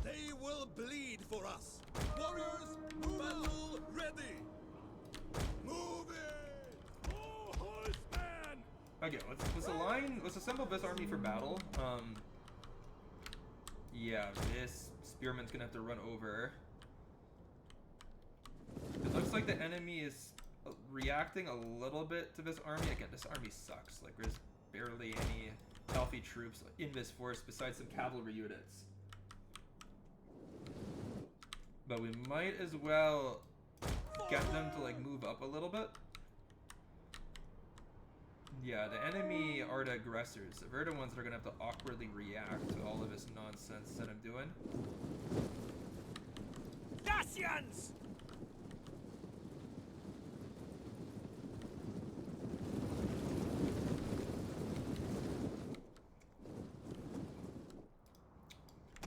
They will bleed for us. Warriors, battle ready. Move it. Oh, horseman! Okay, let's assemble this army for battle. Yeah, this spearman's gonna have to run over. It looks like the enemy is reacting a little bit to this army. Again, this army sucks. Like, there's barely any healthy troops in this force besides some cavalry units. But we might as well get them to like move up a little bit. Yeah, the enemy are the aggressors. They're the ones that are gonna have to awkwardly react to all of this nonsense that I'm doing. Dacians!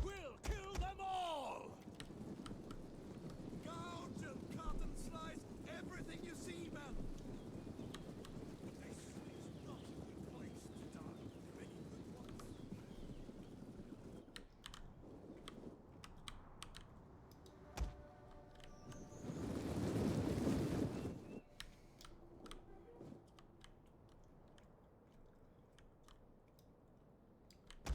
We'll kill them all. Gouge and cut and slice everything you see, man. This is not a good place to die. Many good ones.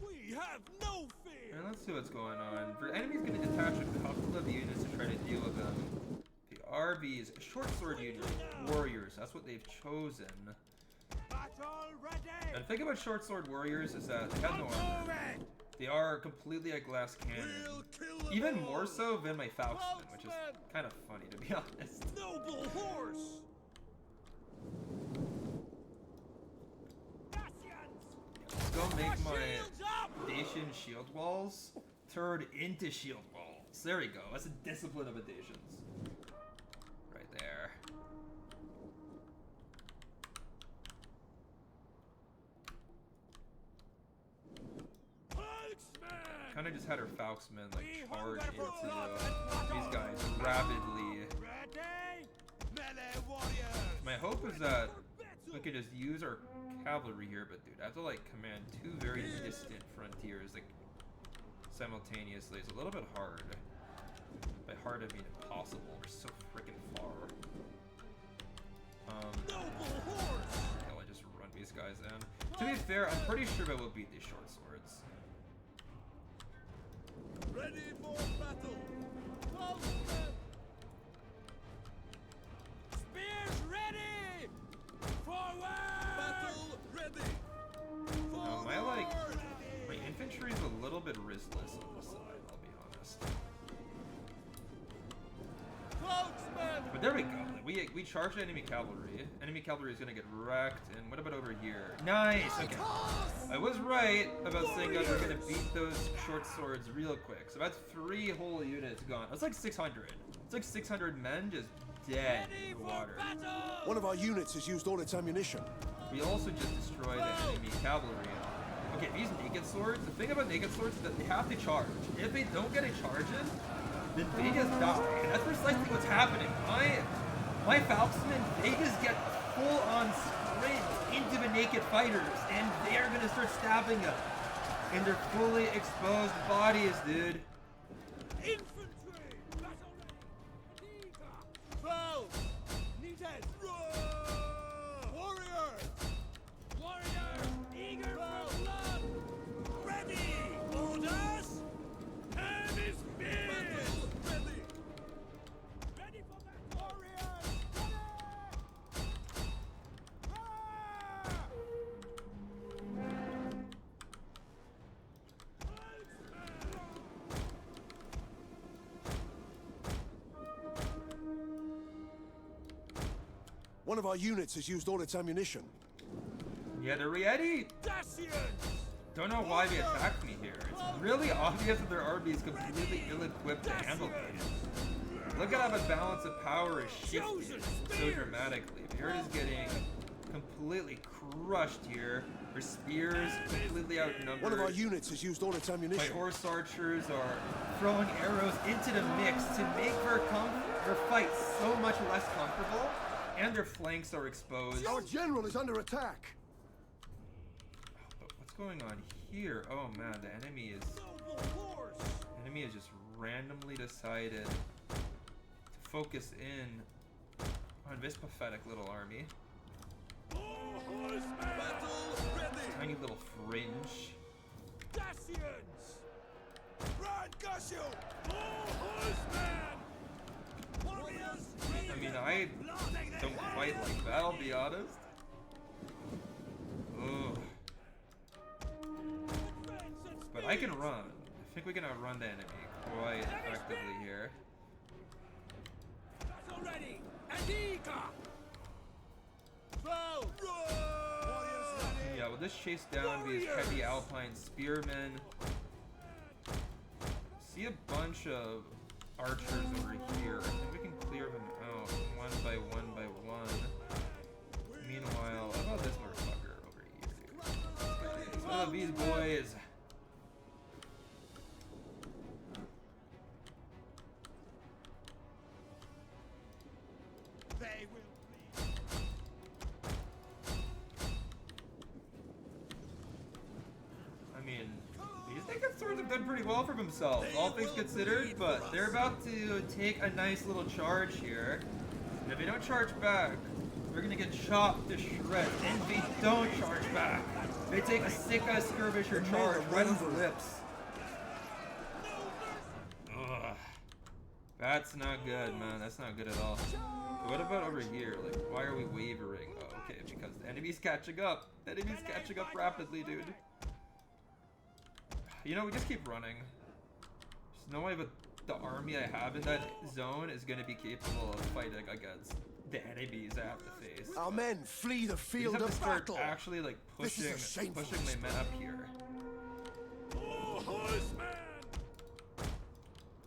We have no fear. And let's see what's going on. The enemy's gonna detach a couple of units to try to deal with them. The RVs, short sword unit, warriors. That's what they've chosen. Battle ready! And the thing about short sword warriors is that they have no armor. They are completely a glass cannon. We'll kill them Even all. more so than my Falcon, which is kind of funny to be honest. Noble horse. Let's go make my Dacian shield walls turn into shield walls. There we go. That's the discipline of the Dacians. Right there. Kind of just had her Falksmen like charge into these guys rapidly. Ready? Melee warriors. My hope is that we could just use our cavalry here, but dude, I have to like command two very distant frontiers like simultaneously. It's a little bit hard. By hard I mean impossible. We're so freaking far. Noble horse. I'll just run these guys in. To be fair, I'm pretty sure I will beat these short swords. Ready for battle. Spears ready! Forward! Battle ready. My infantry is a little bit riskless on this side, I'll be honest. But there we go. Like, we charged enemy cavalry. Enemy cavalry is gonna get wrecked. And what about over here? Nice. Okay. I was right about saying that we're gonna beat those short swords real quick. So that's 3 whole units gone. That's like 600. It's like 600 men just dead in the water. One of our units has used all its ammunition. We also just destroyed enemy cavalry. Okay, these naked swords, the thing about naked swords is that they have to charge. If they don't get a charge in, then they just die. And that's precisely what's happening. My Falksmen, they just get full-on sprint into the naked fighters, and they're gonna start stabbing them in their fully exposed bodies, dude. Infantry. Battle ready. Foul. Needed. Warriors. Warriors, eager for blood! Ready. Orders. Time is spears. Battle ready. Ready for battle! Warriors, One of our units has used all its ammunition. Yeah, they're ready. Dacians! Don't know why they attacked me here. It's really obvious that their army is completely ill-equipped to handle me. Look at how the balance of power is shifting so dramatically. The herd is getting completely crushed here. Their spears completely outnumbered. One of our units has used all its My ammunition. horse archers are throwing arrows into the mix to make their fight so much less comfortable, and their flanks are exposed. Our general is under attack. But what's going on here? Oh man, the enemy has just randomly decided to focus in on this pathetic little army. Tiny little fringe. Dacians! Run, Gushu! Horsemen! Warriors! I mean, I don't quite like that, I'll be honest. Ugh. But I can run. I think we can outrun the enemy quite effectively here. Battle ready! Andika! Foe! Yeah, we'll just chase down these heavy alpine spearmen. See a bunch of archers over here. I think we can clear them out one by one by one. Meanwhile, how about this motherfucker over here, dude? Some of these boys. They will bleed. I mean, these naked swords have done pretty well for themselves, all things considered, but they're about to take a nice little charge here. And if they don't charge back, they're gonna get chopped to shreds. And if they don't charge back, they take a sick-ass skirmisher charge right on the lips. Ugh. That's not good, man. That's not good at all. But what about over here? Like, why are we wavering? Oh, okay, because the enemy's catching up. The enemy's catching up rapidly, dude. You know, we just keep running. There's no way that the army I have in that zone is going to be capable of fighting against the enemies I have to face. Our men flee the We field just have to of start battle. actually like This is a pushing shameful my men up here Horsemen!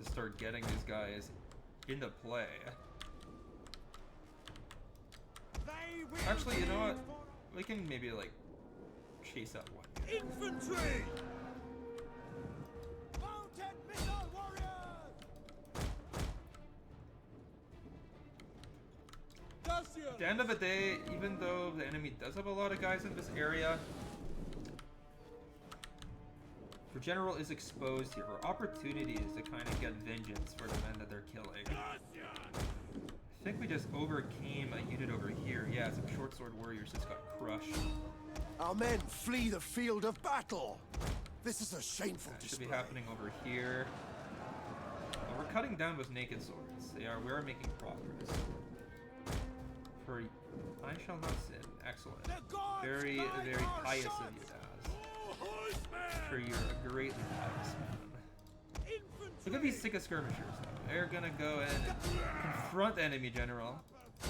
to start getting these guys into play. They will Actually, you know what? bleed. We can maybe like chase out one guy. Infantry! Mounted missile warriors! Dacians! At the end of the day, even though the enemy does have a lot of guys in this area, the general is exposed here. Our opportunity is to kind of get vengeance for the men that they're killing. I think we just overcame a unit over here. Yeah, some short sword warriors just got crushed. Our men flee the field of battle. This is a shameful That should display. be happening over here. We're cutting down with naked swords. We are making progress. For I shall not sin. Excellent. The gods Very, guide very our pious of shots. you, Daz. Horsemen! For you're a greatly pious man. Infantry! Look at these sick of skirmishers, though. They're gonna go in and confront the enemy general.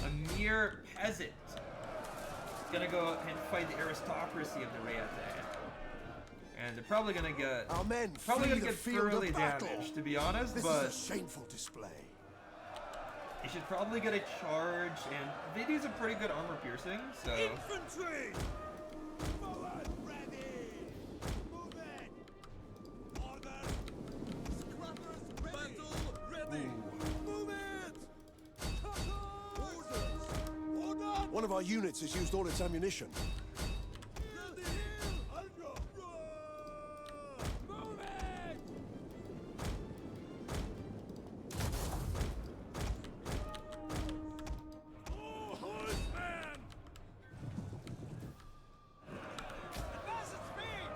A mere peasant. Gonna go and fight the aristocracy of the Getae. And they're probably gonna get Our men probably flee gonna the get field thoroughly of battle. damaged, to be honest, This but is a shameful display. they should probably get a charge, and they do some pretty good armor piercing, so Infantry! Forward, ready! Move it! Order! Scrubbers ready! Battle ready! Move it! Orders! Order! One of our units has used all its ammunition. Ready here! Aljo! Move it! Oh, horseman! Advance at speed!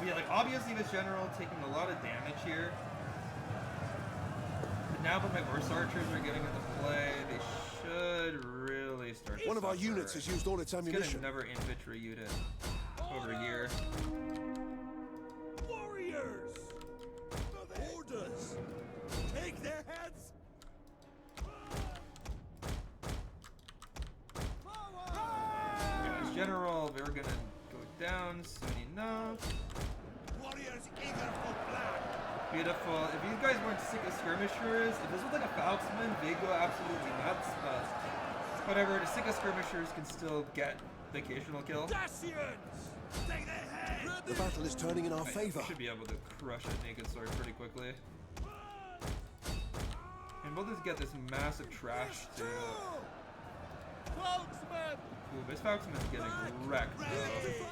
yeah, like obviously this general taking a lot of damage here. But now that my horse archers are getting into play, they should really start to One of our suffer. units has used all its Let's get ammunition. another infantry unit over here. Warriors! Orders! Take their heads! gonna go down soon enough. Warriors eager for blood. Beautiful. If you guys weren't sick of skirmishers, if this was like a Falxman, they'd go absolutely nuts, but whatever, the sick of skirmishers can still get the occasional kill. Dacians! Take their head! The battle is turning in our favor. Should be able to crush a naked sword pretty quickly. And we'll just get this massive trash to... Falxman! Ooh, this Falxman's getting wrecked, though.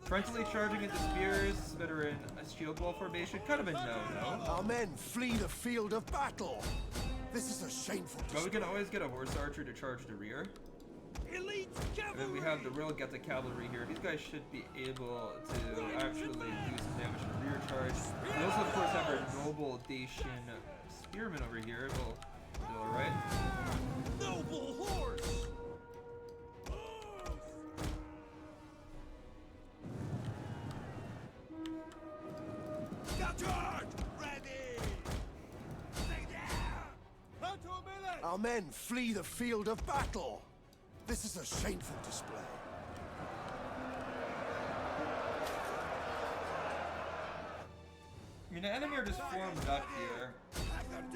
Frontally charging into spears, better in a shield wall formation. Kind of a no-no. Our men flee the field of battle. This is a shameful But we display. can always get a horse archer to charge the rear. Elite And cavalry! then we have the real Getae cavalry here. These guys should be able to actually do some damage to rear charge. We also, of course, have our noble Dacian spearmen over here. We'll do alright. Noble horse! Gatard! Ready! Stay there! Onto a melee! Our men flee the field of battle. This is a shameful display. I mean, the enemy are just formed up here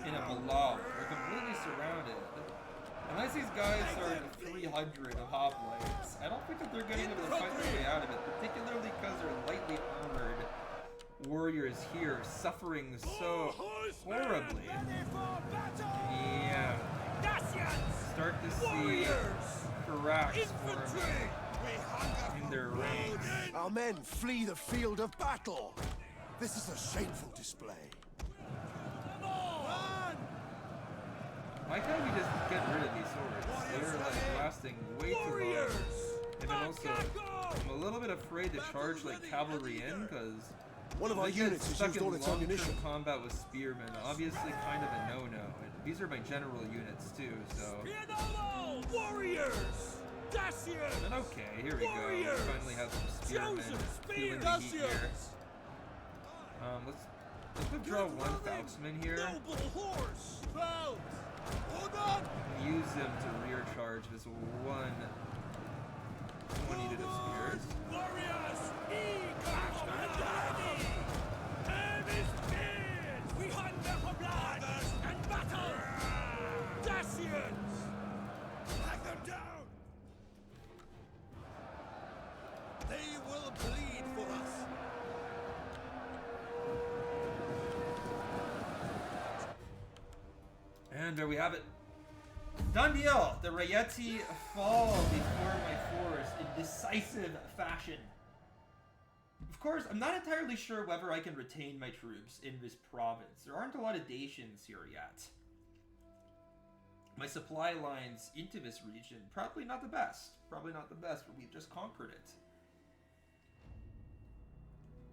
in a blob. They're completely surrounded. Unless these guys are 300 of hoplites, I don't think that they're going to be able to fight their way out of it, particularly because they're lightly armored warriors here suffering so horribly. Yeah. Start to see cracks forming in their ranks. Our men flee the field of battle. This is a shameful display. Why can't we just get rid of these swords? They're like lasting way too long. And then also, I'm a little bit afraid to charge like cavalry in because One of our they get units has stuck used in all its long-term ammunition. combat with spearmen. Obviously, kind of a no-no. And these are my general units too, so. Warriors! Dacians! And okay, here we go. We Warriors! finally have some spearmen Chosen feeling the heat here. Dacians! Let's withdraw one Falxman here. Noble horse! Clouds! Hold on! Use him to rear charge this one 20 unit of spears. Warriors! Eager and ready! Aim is spears! We hunger for blood and battle! Dacians! Hack them down! They will bleed for us! And there we have it. Done deal! The Rieti fall before my force in decisive fashion. Of course, I'm not entirely sure whether I can retain my troops in this province. There aren't a lot of Dacians here yet. My supply lines into this region, probably not the best. Probably not the best, but we've just conquered it.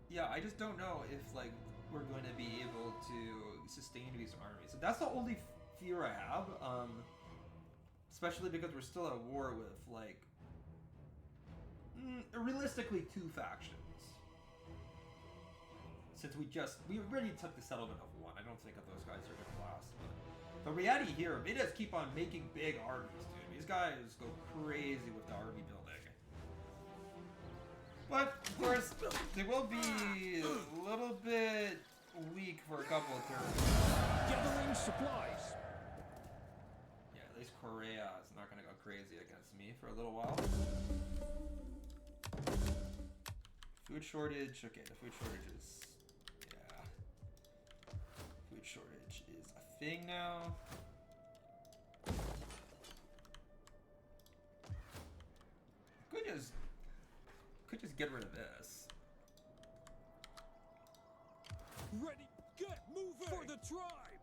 Yeah, I just don't know if, like, we're going to be able to sustain these armies. So that's the only fear I have, especially because we're still at war with, like, realistically 2 factions. Since we already took the settlement of 1. I don't think that those guys are going to last. But the reality here, they just keep on making big armies, dude. These guys go crazy with the army building. But, of course, they will be a little bit weak for a couple of turns. Gathering supplies! Yeah, at least Korea is not going to go crazy against me for a little while. Food shortage. Okay, the food shortage is... Yeah. Food shortage is a thing now. Could just get rid of this. Ready, get moving for the tribe!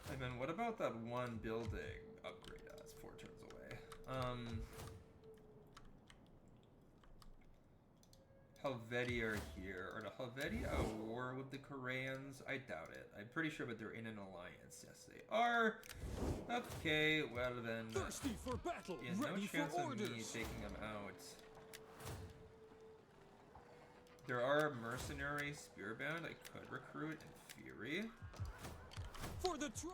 And then what about that one building upgrade? That's 4 turns away. Helvetii are here. Are the Helvetii at war with the Koreans? I doubt it. I'm pretty sure that they're in an alliance. Yes, they are. Okay, well then. Thirsty for battle, Yeah, no ready chance for of me orders. taking them out. There are a mercenary spear band I could recruit in theory. For the tribe!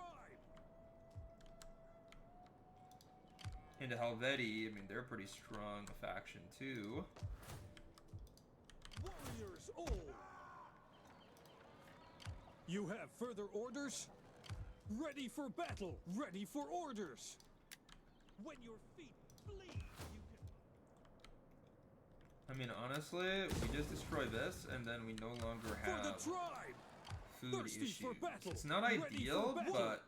Into Helvetii, I mean, they're a pretty strong faction too. Warriors all! You have further orders? Ready for battle! Ready for orders! When your feet bleed, you can... I mean, honestly, we just destroy this, and then we no longer For have the tribe! food Thirsty issues. for battle. It's not Ready ideal, for battle. but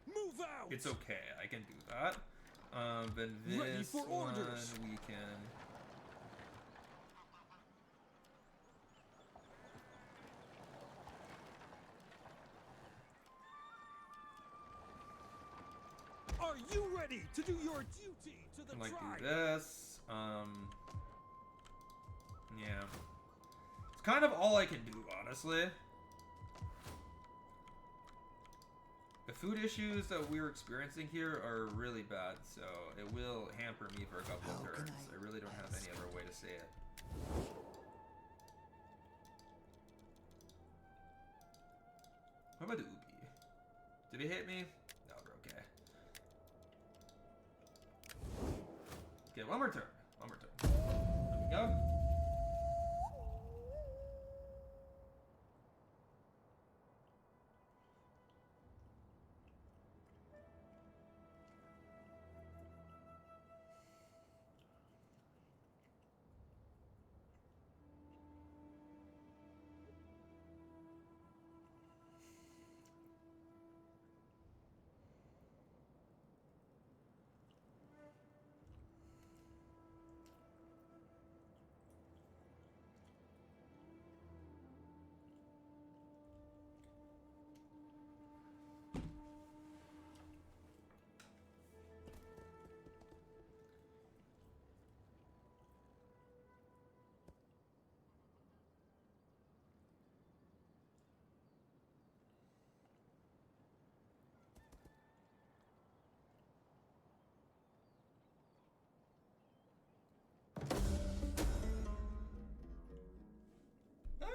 Move out! it's okay. I can do that. Then Ready this for one orders. we can. Are you ready to do your duty to the Like tribe? do this. Yeah. It's kind of all I can do, honestly. The food issues that we're experiencing here are really bad, so it will hamper me for a couple of turns. I really don't have any other way to say it. What about the Ubi? Did it hit me? No, we're okay. Okay, one more turn. One more turn. There we go.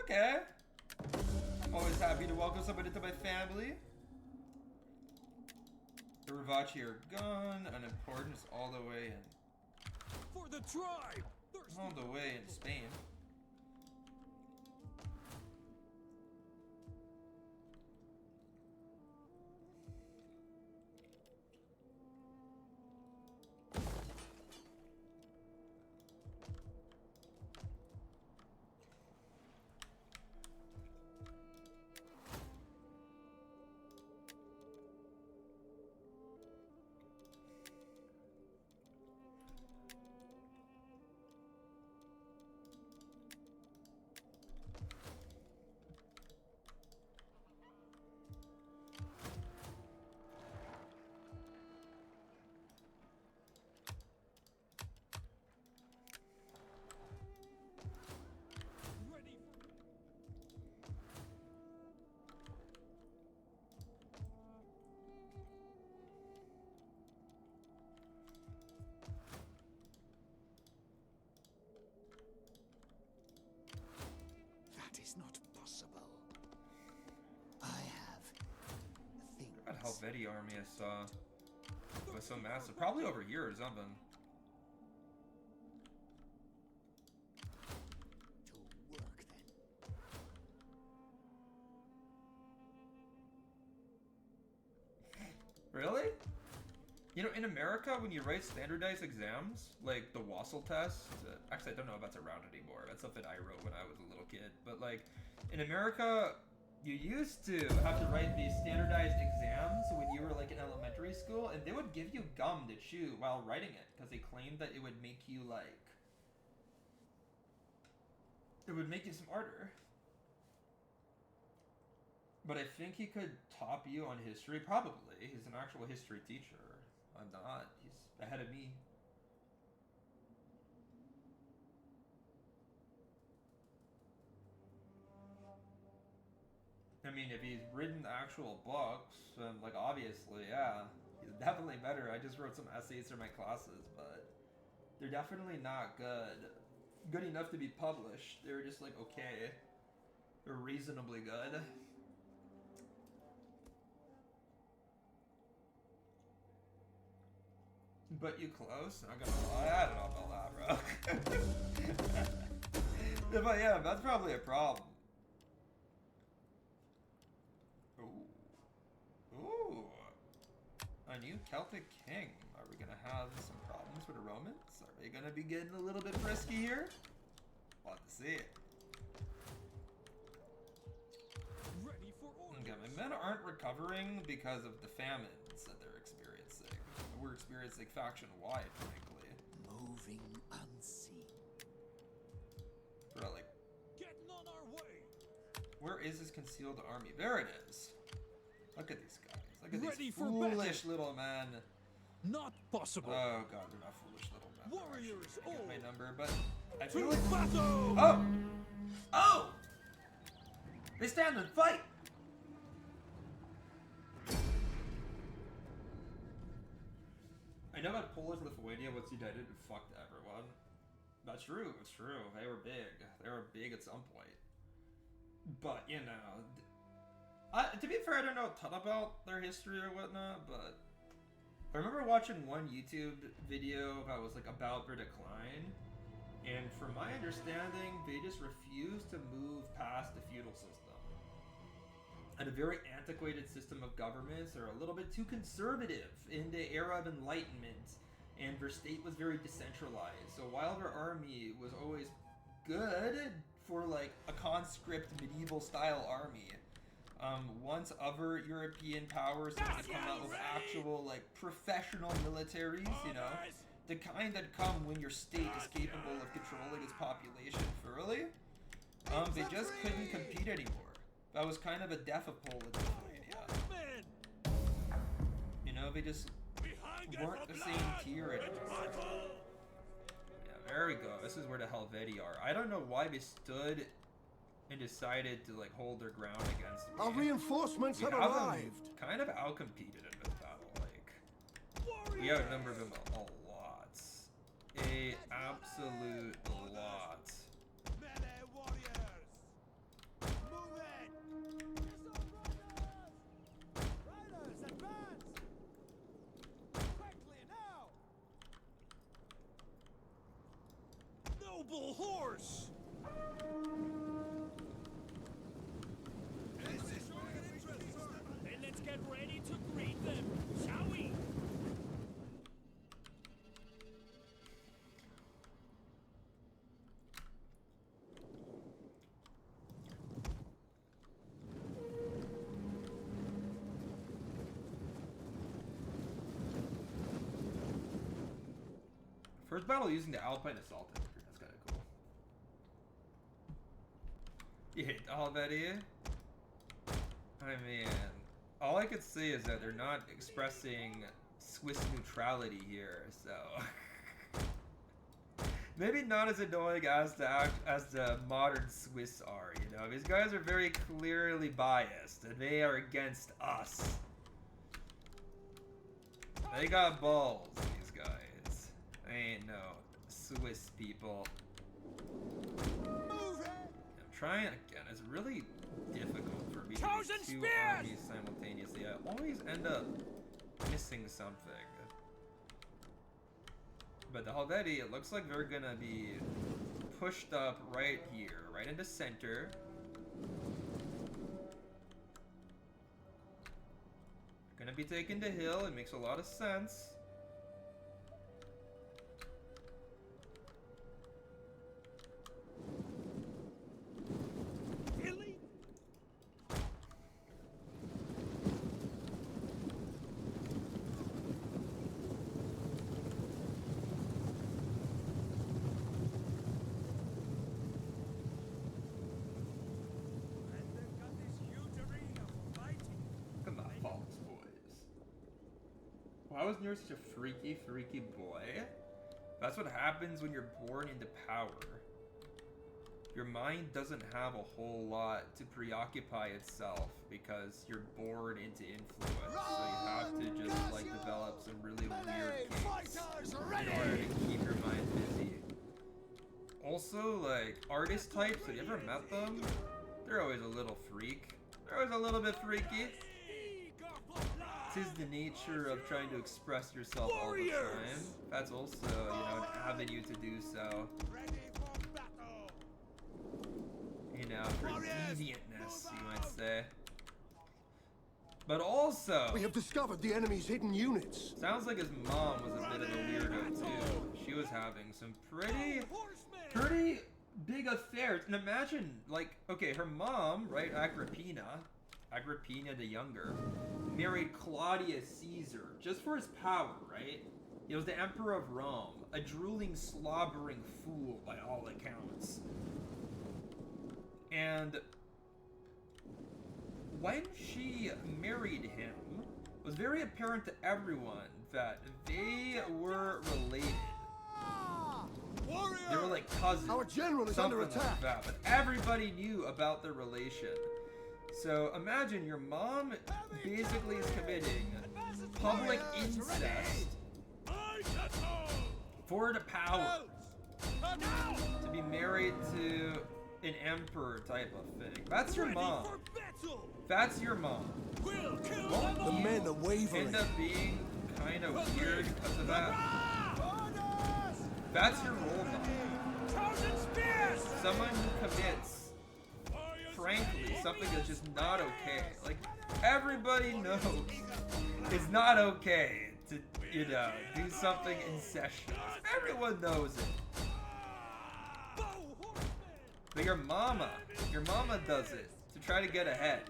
Okay. I'm always happy to welcome somebody to my family. The Ravachi are gone. Unimportance all the way in. For the tribe! Thirsty All the way in Spain. ready for... That is not possible. I have things That Helvetii army I saw was so massive. Probably over here or something. to work then. Really? You know, in America, when you write standardized exams, like the Wassel test, actually I don't know if that's around anymore. That's something I wrote when I was a little kid. But like, in America, you used to have to write these standardized exams when you were like in elementary school, and they would give you gum to chew while writing it, because they claimed that it would make you like, it would make you smarter. But I think he could top you on history, probably. He's an actual history teacher. I'm not. He's ahead of me. I mean, if he's written actual books, like obviously, yeah, he's definitely better. I just wrote some essays for my classes, but they're definitely not good good enough to be published. They were just like okay, they're reasonably good. But you close? Not gonna lie, I don't know about that, bro. But yeah, that's probably a problem. Ooh. Ooh. A new Celtic king. Are we gonna have some problems with the Romans? Are they gonna be getting a little bit frisky here? We'll have to see it. Ready for orders. Okay, my men aren't recovering because of the famines that they're experiencing. We're experiencing faction-wide, frankly. Moving unseen. Bro, like, Getting on our way. where is this concealed army? There it is. Look at these guys. Look at Ready these for foolish little men. Not possible. Oh god, they're not foolish little men. They're Warriors, actually gonna get my all. number, but I To feel like battle! oh! Oh! They stand and fight! I know that Polish Lithuania was united and fucked everyone. That's true, it's true. They were big. They were big at some point. But, you know... to be fair, I don't know a ton about their history or whatnot, but... I remember watching one YouTube video that was like about their decline, and from my understanding, they just refused to move past the feudal system. And a very antiquated system of governments are a little bit too conservative in the era of enlightenment, and their state was very decentralized. So while their army was always good for like a conscript medieval style army, once other European powers started to come out with actual like professional militaries, you know, the kind that come when your state is capable of controlling its population thoroughly, they just couldn't compete anymore. That was kind of a death of Poland and Lithuania. You know, they just weren't the same tier anymore. Yeah, there we go. This is where the Helvetii are. I don't know why they stood and decided to like hold their ground against me. Our reinforcements We have have them arrived. kind of outcompeted in this battle. Like, we outnumbered them a lot. A absolute lot. Melee warriors! Move it! Riders, advance! Quickly now! Noble horse! Then let's get ready to greet them, shall we? First battle using the Alpine Assault Infantry. That's kind of cool. You hate the Helvetii? I mean, all I could say is that they're not expressing Swiss neutrality here, so maybe not as annoying as the modern Swiss are. You know, these guys are very clearly biased, and they are against us. They got balls, these guys. They ain't no Swiss people. Move it! I'm trying again. It's really difficult for me to Chosen do two spears! armies simultaneously. I always end up missing something. But the Helvetii, it looks like they're gonna be pushed up right here, right into center. Gonna be taken to hill. It makes a lot of sense. Hilly! And they've got this huge arena for fighting. Come on, Falls boys. Why was Nero such a freaky boy? That's what happens when you're born into power. Your mind doesn't have a whole lot to preoccupy itself because you're born into influence. So you have to just like develop some really weird kinks in order to keep your mind busy. Also, like, artist types, have you ever met them? They're always a little freak. They're always a little bit freaky. Tis the nature of trying to express yourself all the time. That's also, you know, an avenue to do so. You know, for deviantness, you might say. But also, We have discovered the enemy's hidden units. sounds like his mom was a bit of a weirdo too. She was having some pretty big affairs. And imagine, like, okay, her mom, right, Agrippina the Younger, married Claudius Caesar just for his power, right? He was the emperor of Rome, a drooling, slobbering fool by all accounts. And when she married him, it was very apparent to everyone that they were related. They were like cousins. Our general is something under attack. like that. But everybody knew about their relation. So imagine your mom basically is committing public incest for the power to be married to an emperor type of thing. That's your mom. That's your mom. Won't The you men are wavering. end up being kind of weird because of that? That's your role model. Someone who commits, frankly, something that's just not okay. Like, everybody knows it's not okay to, you know, do something incestuous. Everyone knows it. But your mama does it to try to get ahead.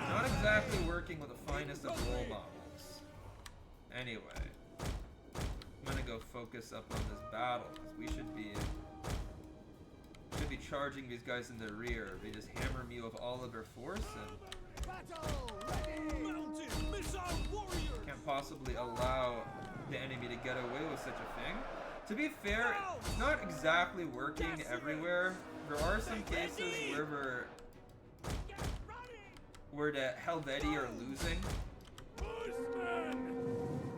Not exactly working with the finest of role models. Anyway, I'm gonna go focus up on this battle because we should be charging these guys in the rear. They just hammer me with all of their force and can't possibly allow the enemy to get away with such a thing. To be fair, it's not exactly working everywhere. There are some cases where the Helvetii are losing.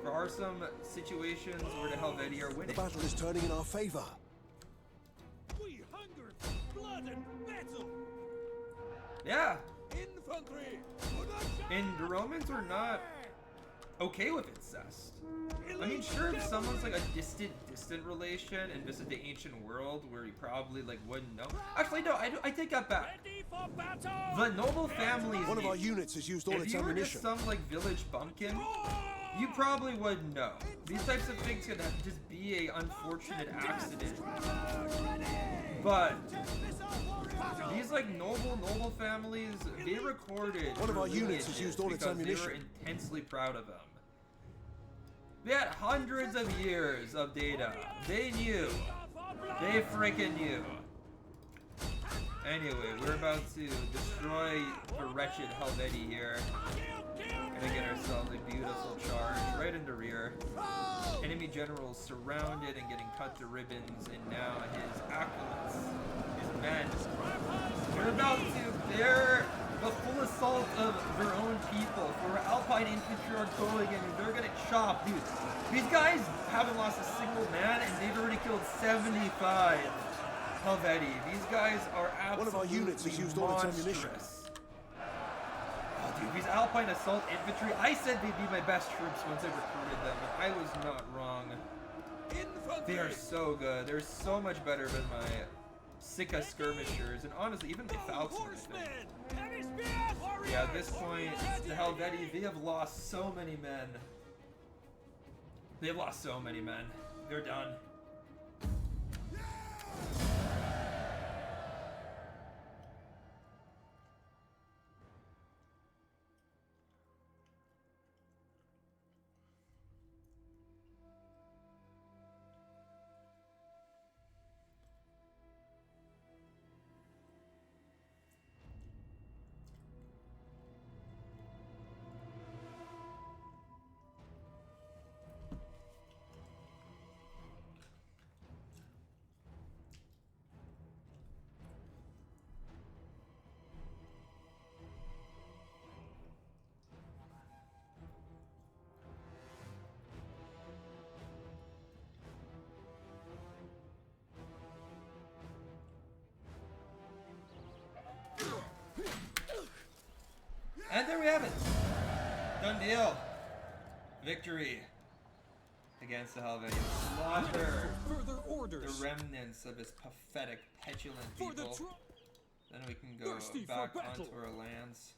There are some situations where the Helvetii are The winning. battle is turning in our favor. We hunger for blood and battle. Yeah, Infantry. and the Romans are not okay with incest. I mean, sure, if someone's like a distant relation and visit the ancient world where you probably like wouldn't know. Actually, no, I take that back. Ready for battle. The noble families. One of our units has used all If its you were ammunition. just some like village bumpkin, you probably wouldn't know. These types of things could just be a unfortunate accident. But these like noble families, they recorded One of our their units has used all its because ammunition. They were intensely proud of them. They had hundreds of years of data. They knew. They freaking knew. Anyway, we're about to destroy the wretched Helvetii here. Gonna get ourselves a beautiful charge right in the rear. Enemy generals surrounded and getting cut to ribbons, and now his acolytes, his men, they're about to bear the full assault of their own people. For Alpine infantry are going in, and they're gonna chop, dude. These guys haven't lost a single man, and they've already killed 75 Helvetii. These guys are absolutely One of our units has used all its ammunition. monstrous. Oh, dude, these Alpine assault infantry, I said they'd be my best troops once I recruited them, and I was not wrong. They are so good. They're so much better than my Sika skirmishers, and honestly, even my Falcons, I think. Yeah, at this point, the Helvetii, they have lost so many men. They've lost so many men. They're done. we have it. Done deal. Victory against the Helvetians. Slaughter Further orders. the remnants of his pathetic, petulant For the people. Then we can go Thirsty for back battle. onto our lands.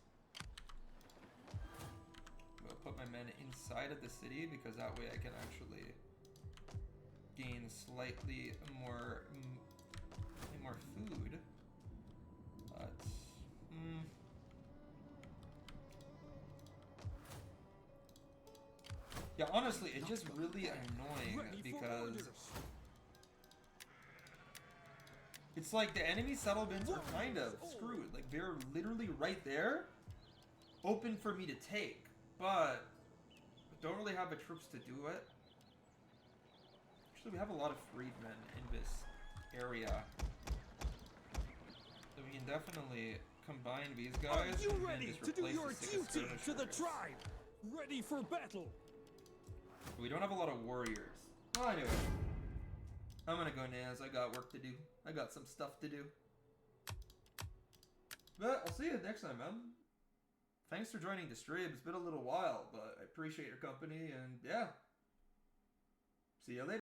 We'll put my men inside of the city because that way I can actually gain slightly more food. But yeah, honestly, it's just really annoying Ready for because orders. it's like the enemy settlements are kind of screwed. Like they're literally right there, open for me to take, but don't really have the troops to do it. Actually, we have a lot of freedmen in this area, so we can definitely combine these guys. Are you and then ready just to do replace your the sickest duty to the skirmishers. tribe? Ready for battle. We don't have a lot of warriors. Well, anyway, I'm gonna go Naz. I got work to do. I got some stuff to do. But I'll see you next time, man. Thanks for joining the stream. It's been a little while, but I appreciate your company, and yeah. See you later.